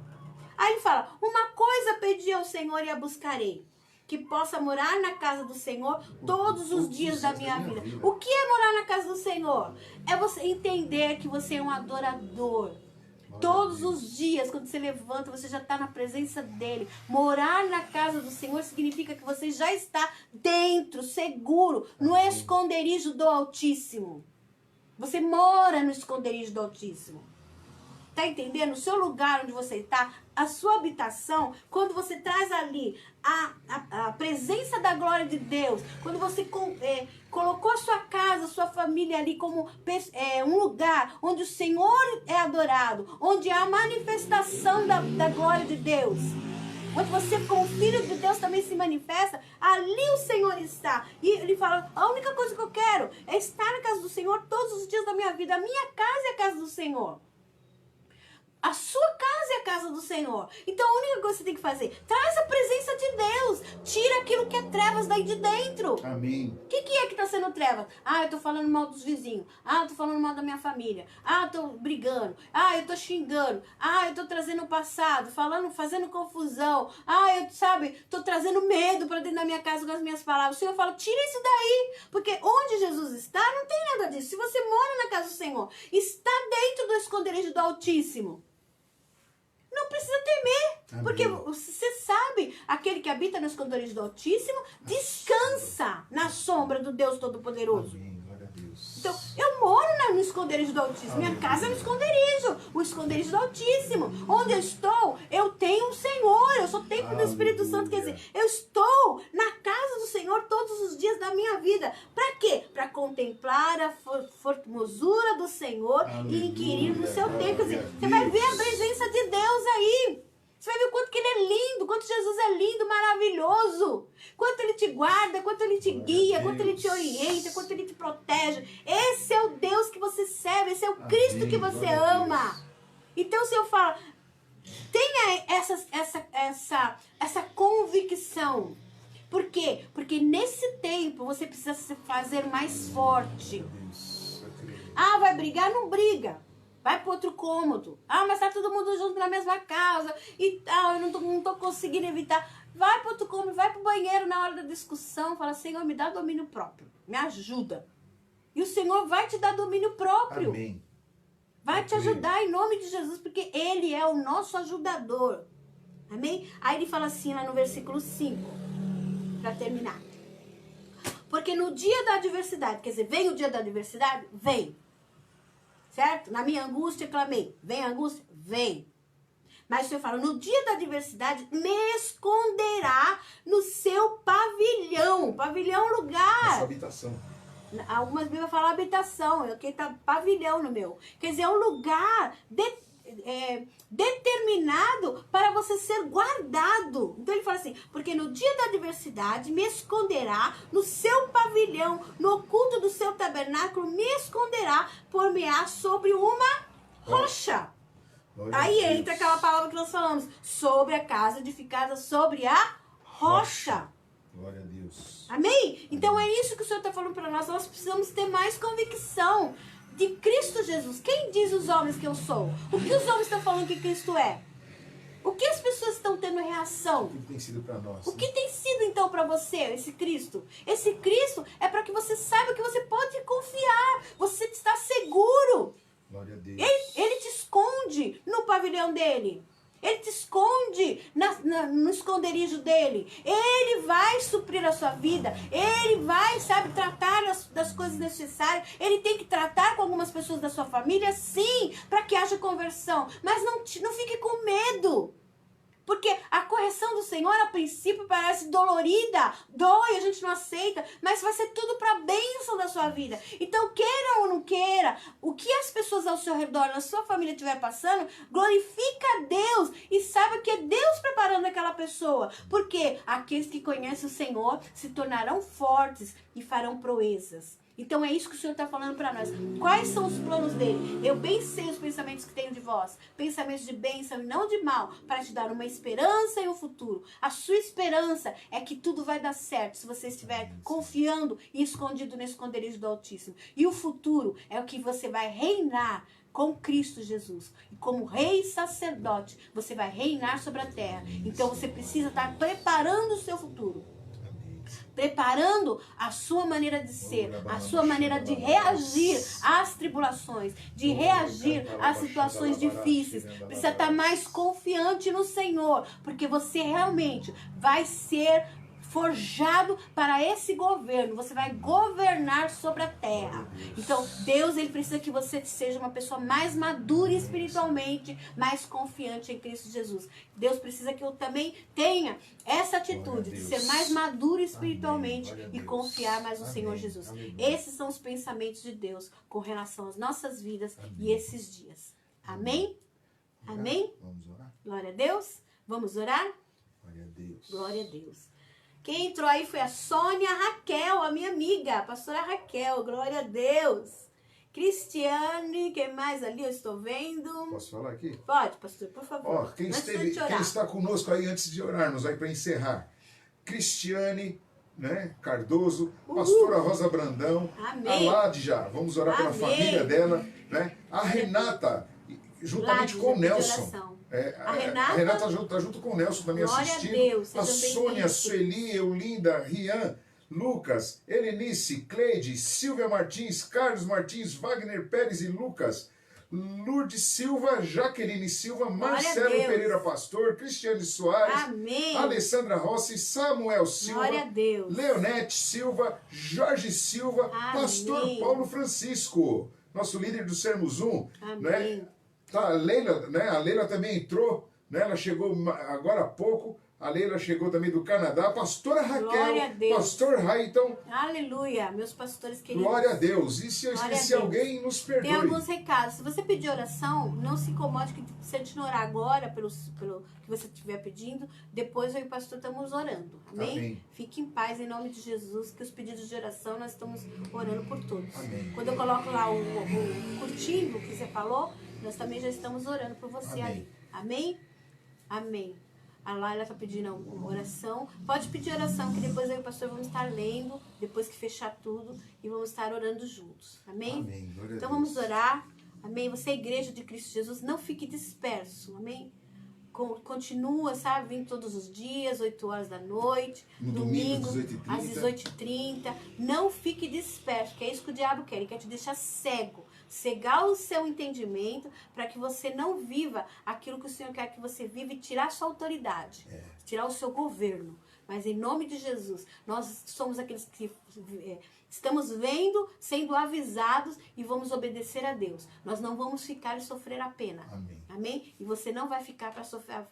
Aí ele fala, uma coisa pedi ao Senhor e a buscarei. Que possa morar na casa do Senhor todos os dias da minha vida. O que é morar na casa do Senhor? É você entender que você é um adorador. Todos os dias, quando você levanta, você já está na presença dele. Morar na casa do Senhor significa que você já está dentro, seguro, no esconderijo do Altíssimo. Você mora no esconderijo do Altíssimo. Tá entendendo? O seu lugar onde você está, a sua habitação, quando você traz ali a presença da glória de Deus, quando você colocou a sua casa, a sua família ali como um lugar onde o Senhor é adorado, onde há a manifestação da glória de Deus, onde você como filho de Deus também se manifesta, ali o Senhor está. E ele fala, a única coisa que eu quero é estar na casa do Senhor todos os dias da minha vida. A minha casa é a casa do Senhor. A sua casa é a casa do Senhor. Então a única coisa que você tem que fazer, traz a presença de Deus. Tira aquilo que é trevas daí de dentro. Amém. O que é que está sendo trevas? Eu tô falando mal dos vizinhos. Eu tô falando mal da minha família. Eu tô brigando. Eu tô xingando. Eu tô trazendo o passado, fazendo confusão. Tô trazendo medo para dentro da minha casa com as minhas palavras. O Senhor fala, tira isso daí. Porque onde Jesus está, não tem nada disso. Se você mora na casa do Senhor, está dentro do esconderijo do Altíssimo, não precisa temer. Amém. Porque você sabe, aquele que habita no esconderijo do Altíssimo descansa na sombra do Deus Todo-Poderoso. Amém. Glória a Deus. Então, eu moro no esconderijo do Altíssimo. Amém. Minha casa é no esconderijo. o esconderijo do Altíssimo. Onde eu estou, eu tenho um Senhor, eu sou templo do Espírito Santo, quer dizer, eu estou na casa do Senhor todos os dias da minha vida. Para quê? Para contemplar a formosura do Senhor e inquirir no seu templo. Quer dizer, você vai ver a presença de Deus aí. Você vai ver o quanto que Ele é lindo, quanto Jesus é lindo, maravilhoso. Quanto Ele te guarda, quanto Ele te guia, quanto Ele te orienta, quanto Ele te protege. Esse é o Deus que você serve, esse é o Cristo que você ama. Então o Senhor fala, tenha essa convicção. Por quê? Porque nesse tempo você precisa se fazer mais forte. Ah, vai brigar? Não briga. Vai para outro cômodo. Ah, mas tá todo mundo junto na mesma casa e tal, eu não tô conseguindo evitar. Vai para outro cômodo, vai pro banheiro na hora da discussão, fala, Senhor, me dá domínio próprio, me ajuda. E o Senhor vai te dar domínio próprio. Amém. Vai te ajudar em nome de Jesus, porque Ele é o nosso ajudador. Amém? Aí ele fala assim lá no versículo 5, para terminar. Porque no dia da adversidade, quer dizer, vem o dia da adversidade? Vem. Certo? Na minha angústia clamei. Vem a angústia? Vem. Mas o Senhor fala, no dia da adversidade, me esconderá no seu pavilhão. Pavilhão é um lugar. Na sua habitação. Algumas Bíblias falam habitação. Eu aqui tá pavilhão no meu. Quer dizer, é um lugar determinado para você ser guardado. Então ele fala assim, porque no dia da adversidade me esconderá no seu pavilhão, no oculto do seu tabernáculo, me esconderá, por-me-á sobre uma rocha. Aí entra aquela palavra que nós falamos, sobre a casa edificada sobre a rocha. Glória a Deus. Amém? Então é isso que o Senhor está falando para nós. Nós precisamos ter mais convicção de Cristo Jesus. Quem diz os homens que eu sou? O que os homens estão falando que Cristo é? O que as pessoas estão tendo reação? O que tem sido para nós? O que tem sido então para você esse Cristo? Esse Cristo é para que você saiba que você pode confiar. Você está seguro. Glória a Deus. Ele te esconde no pavilhão dele. Ele te esconde no esconderijo dele. Ele vai suprir a sua vida. Ele vai, sabe, tratar das coisas necessárias. Ele tem que tratar com algumas pessoas da sua família, sim, para que haja conversão. Mas não fique com medo. Porque a correção do Senhor, a princípio, parece dolorida, dói, a gente não aceita, mas vai ser tudo para a bênção da sua vida. Então, queira ou não queira, o que as pessoas ao seu redor, na sua família estiver passando, glorifica a Deus e saiba que é Deus preparando aquela pessoa. Porque aqueles que conhecem o Senhor se tornarão fortes e farão proezas. Então é isso que o Senhor está falando para nós. Quais são os planos dele? Eu bem sei os pensamentos que tenho de vós. Pensamentos de bênção e não de mal. Para te dar uma esperança e um futuro. A sua esperança é que tudo vai dar certo. Se você estiver confiando e escondido no esconderijo do Altíssimo. E o futuro é o que você vai reinar com Cristo Jesus. E como rei e sacerdote, você vai reinar sobre a terra. Então você precisa estar preparando o seu futuro. Preparando a sua maneira de ser, a sua maneira de reagir às tribulações, de reagir às situações difíceis. Precisa estar mais confiante no Senhor, porque você realmente vai ser forjado para esse governo. Você vai governar sobre a terra. Então, Deus, ele precisa que você seja uma pessoa mais madura espiritualmente, mais confiante em Cristo Jesus. Deus precisa que eu também tenha essa atitude de ser mais maduro espiritualmente e confiar mais no Senhor Jesus. Esses são os pensamentos de Deus com relação às nossas vidas e esses dias. Amém? Amém? Vamos orar? Glória a Deus. Vamos orar? Glória a Deus. Glória a Deus. Quem entrou aí foi a Sônia Raquel, a minha amiga, a pastora Raquel, glória a Deus. Cristiane, quem mais ali eu estou vendo? Posso falar aqui? Pode, pastor, por favor. Ó, quem está conosco aí antes de orarmos, aí para encerrar? Cristiane, né, Cardoso, pastora Rosa Brandão, Amém. a Ládja, vamos orar pela família dela, né? A Renata, juntamente com o Nelson. A Renata está junto com o Nelson também assistindo. Deus, a Sônia, Sueli, Eulinda, Rian, Lucas, Helenice, Cleide, Silvia Martins, Carlos Martins, Wagner Pérez e Lucas, Lourdes Silva, Jaqueline Silva, Marcelo Pereira Pastor, Cristiane Soares, Amém. Alessandra Rossi, Samuel Silva, Leonete Silva, Jorge Silva, Amém. Pastor Paulo Francisco, nosso líder do Sermos 1, né? Tá, a Leila, né? A Leila também entrou, né? Ela chegou agora há pouco. A Leila chegou também do Canadá. A pastora Glória a Raquel, Deus. pastor Rai, então, Aleluia, meus pastores queridos. glória a Deus. E se eu Glória a esqueci Deus. alguém, nos Tem perdoe. alguns recados. Se você pedir oração, não se incomode que se a gente não orar agora, pelo que você estiver pedindo, depois eu e o pastor estamos orando. Amém? Amém. Fique em paz em nome de Jesus, que os pedidos de oração nós estamos orando por todos. Amém. Quando eu coloco lá o curtindo que você falou, nós também já estamos orando por você Amém. ali. Amém? Amém. A Laila está pedindo uma oração. Pode pedir oração, que depois eu e o pastor vamos estar lendo, depois que fechar tudo, e vamos estar orando juntos. Amém? Amém. Glória a Então Deus. vamos orar. Amém? Você é igreja de Cristo Jesus, não fique disperso. Amém? Continua, sabe? Vindo todos os dias, 8 horas da noite. No domingo, 18h30. às 18h30. Não fique disperso, que é isso que o diabo quer. Ele quer te deixar cego. Cegar o seu entendimento para que você não viva aquilo que o Senhor quer que você viva e tirar a sua autoridade. Tirar o seu governo. Mas em nome de Jesus, nós somos aqueles que estamos vendo, sendo avisados e vamos obedecer a Deus. Nós não vamos ficar e sofrer a pena. Amém. Amém? E você não vai ficar para sofrer a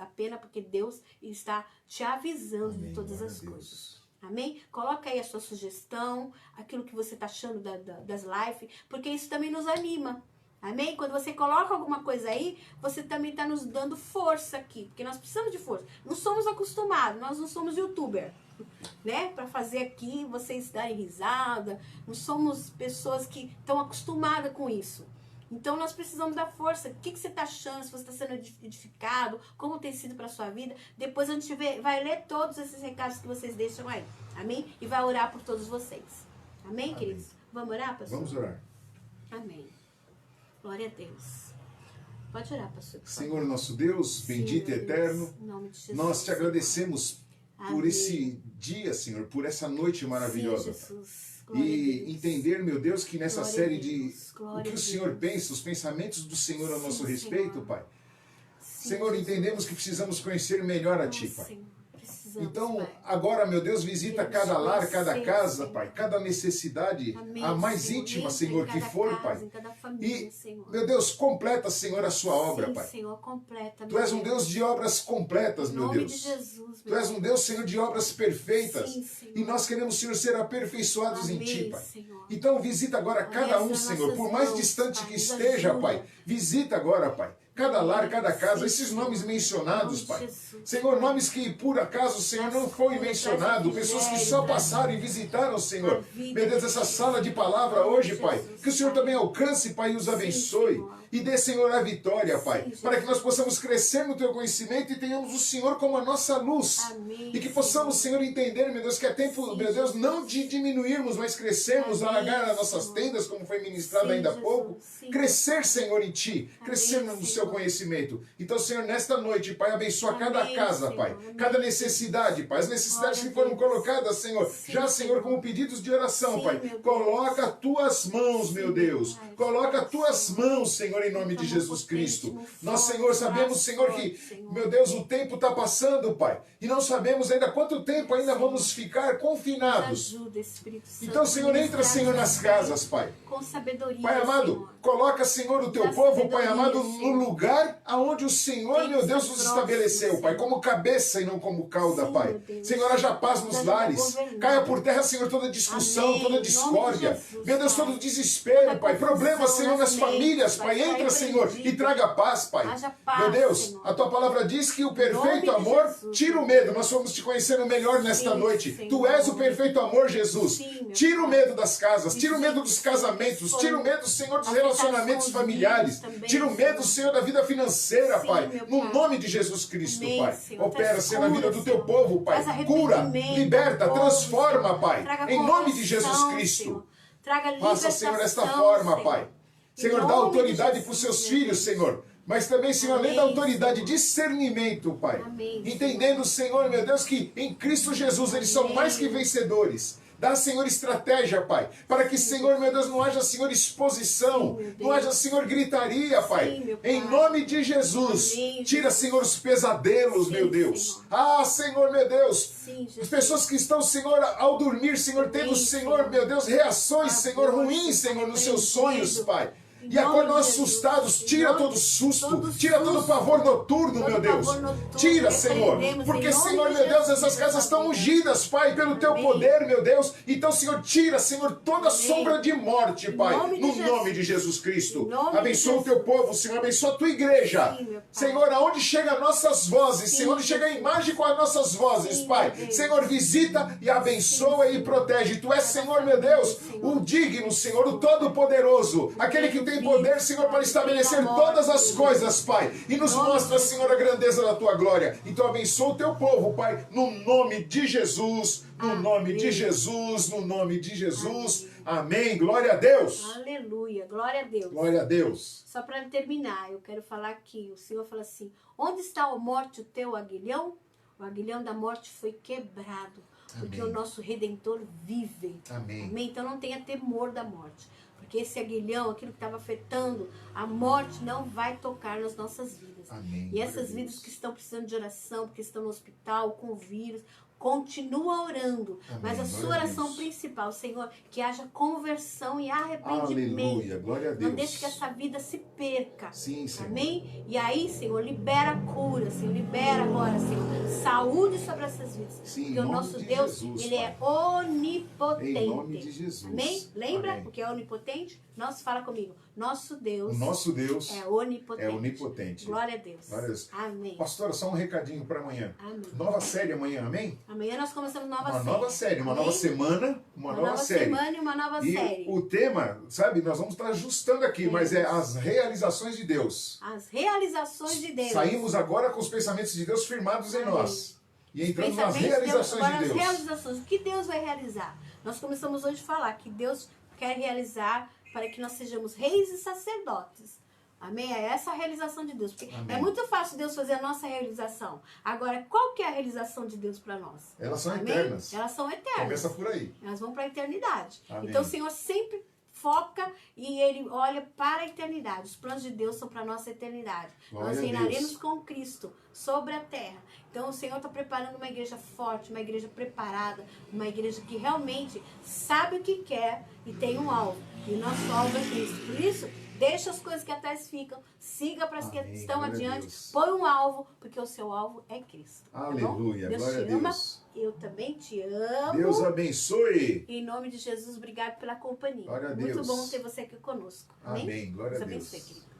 pena porque Deus está te avisando Amém. de todas Glória as a Deus. coisas. Amém? Coloca aí a sua sugestão, aquilo que você está achando das lives, porque isso também nos anima. Amém? Quando você coloca alguma coisa aí, você também está nos dando força aqui, porque nós precisamos de força. Não somos acostumados, nós não somos youtuber, né? Para fazer aqui vocês darem risada, não somos pessoas que estão acostumadas com isso. Então nós precisamos da força. O que você está achando? Se você está sendo edificado, como tem sido para a sua vida? Depois a gente vai ler todos esses recados que vocês deixam aí. Amém? E vai orar por todos vocês. Amém, queridos? Vamos orar, pastor? Vamos orar. Amém. Glória a Deus. Pode orar, pastor. por favor. Senhor nosso Deus, Sim, bendito e meu Deus, eterno, em nome de Jesus. nós te agradecemos por Amém. esse dia, Senhor, por essa noite maravilhosa. Sim, Jesus. Glória a E Deus. entender, meu Deus, que nessa Glória a série Deus, de glória o que a o Senhor Deus. pensa, os pensamentos do Senhor a nosso Sim, respeito, Senhor. Pai. Sim, Senhor, Jesus. entendemos que precisamos conhecer melhor a Ti, Nossa, Pai. Senhor, precisamos, Então, Pai. agora, meu Deus, visita Queremos cada lar, conhecer, cada casa, Senhor. Pai, cada necessidade, Amém, a mais Senhor. íntima, Entra Senhor, em que cada for, casa, Pai. em cada família, E, Senhor. meu Deus, completa, Senhor, a sua obra, Sim, Pai. Senhor, completa. Tu és um Deus de obras completas, Em meu nome Deus. de Jesus, Tu és um Deus, Senhor, de obras perfeitas. Sim, Senhor. E nós queremos, Senhor, ser aperfeiçoados em Ti, Amém, Pai. Senhor. Então visita agora cada um, Abençoa Senhor, nossas por mais mãos, distante Pai, que nos esteja, ajuda. Pai. Visita agora, Pai. Cada lar, cada casa, Sim, esses Senhor. nomes mencionados, Em nome de Pai. Jesus, Senhor, Pai. nomes que por acaso, Senhor, não foi Traz mencionado. cura, Pessoas que traz só refrigério, passaram e visitaram, Senhor. a vida Meu Deus, de essa Jesus. sala de palavra hoje, Pai. Jesus, Que o Senhor Pai. também alcance, Pai, e os Sim, abençoe. Senhor. E dê, Senhor, a vitória, Pai. Jesus. Para que nós possamos crescer no Teu conhecimento e tenhamos o Senhor como a nossa luz. Amém, E que possamos, Senhor. Senhor, entender, meu Deus, que é tempo, Sim, meu Deus, Jesus. não de diminuirmos, mas crescermos, Amém, alargar as nossas Senhor. tendas, como foi ministrado Sim, ainda há Jesus. pouco. Sim. Crescer, Senhor, em Ti. Crescer no Senhor. Seu conhecimento. Então, Senhor, nesta noite, Pai, abençoa Amém, cada casa, Senhor. Pai. Amém. Cada necessidade, Pai. As necessidades Glória que a foram Deus. colocadas, Senhor. Sim, Já, Senhor, Senhor. como pedidos de oração, Sim, Pai. meu Deus. Coloca Tuas mãos, meu Sim, Deus. Pai. Coloca Tuas Sim. mãos, Senhor, em nome de Clamor Jesus potente, Cristo. mão Nós, forte, Senhor, sabemos, braço Senhor, forte, que, Senhor. meu Deus, o tempo está passando, Pai. E não sabemos ainda quanto tempo ainda vamos ficar Nos confinados. ajuda, Espírito Santo. Então, Senhor, entra, Senhor, nas casas, Pai. Com sabedoria, Pai amado, Senhor. coloca, Senhor, o Teu Dá povo, Pai sabedoria, amado, no Senhor. lugar aonde o Senhor, Tem meu que Deus, ser nos próximo, estabeleceu, Pai, Senhor. como cabeça e não como cauda, Sim, Pai. meu Deus. Senhor, haja paz nos Nos ajuda a lares. governar. Caia por terra, Senhor, toda discussão, Amém. toda Em nome de discórdia. Jesus, Meu Deus, Pai. todo desespero, Toda Pai. Problemas, confusão Senhor, nas nas famílias, mentes, Pai. Pai. Entra, Vai Senhor, e repreendido. traga paz, Pai. Haja paz, Meu Deus, Senhor. a Tua palavra diz que o nome perfeito de amor Jesus, tira o medo. Nós vamos te conhecendo melhor nesta Sim, noite. Senhor. Tu és o perfeito amor, Jesus. Sim, meu Tira o Pai. medo das casas, tira o medo dos Visita, casamentos, Senhor. tira o medo, Senhor, dos Afetados relacionamentos com os familiares. vírus também, Tira o medo, Senhor, da vida financeira, Sim, Pai. meu No Pai. nome de Jesus Cristo, Amém, Pai. Senhor. Opera, Traz Senhor, na vida cura, do Teu Senhor. povo, Pai. Traz Cura, arrependimento liberta, ao povo, transforma, Senhor. Pai. Traga Em nome de correção, Jesus Cristo. Senhor. Traga libertação, Faça, Senhor, desta forma, Senhor. Pai. Em Senhor, dá nome de autoridade Jesus, para os seus meu filhos, Deus. Senhor. Mas também, Senhor, além da Amém, autoridade, Senhor. discernimento, Pai. Amém, Entendendo, Senhor, meu Deus, que em Cristo Jesus eles são Amém. mais que vencedores. Dá, Senhor, estratégia, Pai. Para que, Senhor, meu Deus, não haja, Senhor, exposição. Sim, meu Não haja, Senhor, gritaria, Pai. Sim, meu Pai. Em nome de Jesus. Amém, Tira, Senhor, os pesadelos, Sim, meu Deus. Senhor. Ah, Senhor, meu Deus. Sim, As Jesus. pessoas que estão, Senhor, ao dormir, Senhor, tendo, Amém, Senhor, Senhor. meu Deus, reações, Ah, Senhor, Deus, ruins, Senhor, nos seus sonhos, repreendido. Pai. E acorda assustados, tira todo susto, tira todo pavor noturno, meu Deus. Tira, Senhor, porque, Senhor, meu Deus, essas casas estão ungidas, Pai, pelo Teu poder, meu Deus. Então, Senhor, tira, Senhor, toda sombra de morte, Pai, no nome de Jesus Cristo. Abençoa o Teu povo, Senhor, abençoa a Tua igreja. Senhor, aonde chegam nossas vozes, Senhor, onde chega a imagem com as nossas vozes, Pai. Senhor, visita e abençoa e protege. Tu és, Senhor, meu Deus, o digno, Senhor, o todo-poderoso, aquele que tem poder, Senhor, para estabelecer todas as coisas, Pai, e nos mostra, Senhor, a grandeza da Tua glória. Então abençoa o Teu povo, Pai, no nome de Jesus, no nome de Jesus, no nome de Jesus. Amém. Glória a Deus. Aleluia. Glória a Deus. Glória a Deus. Só para terminar, eu quero falar aqui, o Senhor fala assim, onde está a morte, o teu aguilhão? O aguilhão da morte foi quebrado, porque o nosso Redentor vive. Amém. Amém? Então não tenha temor da morte. Porque esse aguilhão, aquilo que estava afetando, a morte não vai tocar nas nossas vidas. Amém. E essas vidas que estão precisando de oração, porque estão no hospital, com vírus, continua orando. Amém. Mas a sua oração principal, Senhor, que haja conversão e arrependimento. Aleluia. Glória a Deus. Não deixe que essa vida se perca. Sim, Senhor. Amém? E aí, Senhor, libera a cura, Senhor. Libera agora, Senhor, saúde sobre essas vidas. Sim, porque o nosso Deus, Jesus, Ele é onipotente. Em nome de Jesus. Amém? Lembra Amém. o que é onipotente? Nossa, fala comigo. Nosso Deus, O nosso Deus é onipotente. é onipotente. Glória a Deus. Glória a Deus. Amém. Pastora, só um recadinho para amanhã. Amém. Nova série amanhã, amém? Amanhã nós começamos Uma nova série, uma Amém? nova semana, uma nova série. semana e uma nova E série. o tema, sabe, nós vamos estar ajustando aqui, mas é as realizações de Deus. As realizações de Deus. Saímos agora com os pensamentos de Deus firmados em Amém. nós. E entramos nas Pensamentos de Deus, realizações agora de as Deus. realizações. O que Deus vai realizar? Nós começamos hoje a falar que Deus quer realizar para que nós sejamos reis e sacerdotes. Amém? É essa a realização de Deus. Porque Amém. é muito fácil Deus fazer a nossa realização. Agora, qual que é a realização de Deus para nós? Elas são Amém? eternas. Elas são eternas. Começa por aí. Elas vão para a eternidade. Amém. Então o Senhor sempre foca e Ele olha para a eternidade. Os planos de Deus são para a nossa eternidade. Glória Nós a reinaremos Deus. com Cristo sobre a terra. Então o Senhor está preparando uma igreja forte, uma igreja preparada, uma igreja que realmente sabe o que quer e tem um alvo. E o nosso alvo é Cristo. Por isso, deixa as coisas que atrás ficam, siga para as que Amém. estão Glória a adiante, Deus. põe um alvo, porque o seu alvo é Cristo. Tá bom? Aleluia. Deus Glória te a ama, Deus. eu também te amo. Deus abençoe. Em nome de Jesus, obrigado pela companhia. Glória a Muito Deus. bom ter você aqui conosco. Amém? Amém. Glória a Deus Deus. abençoe, querido.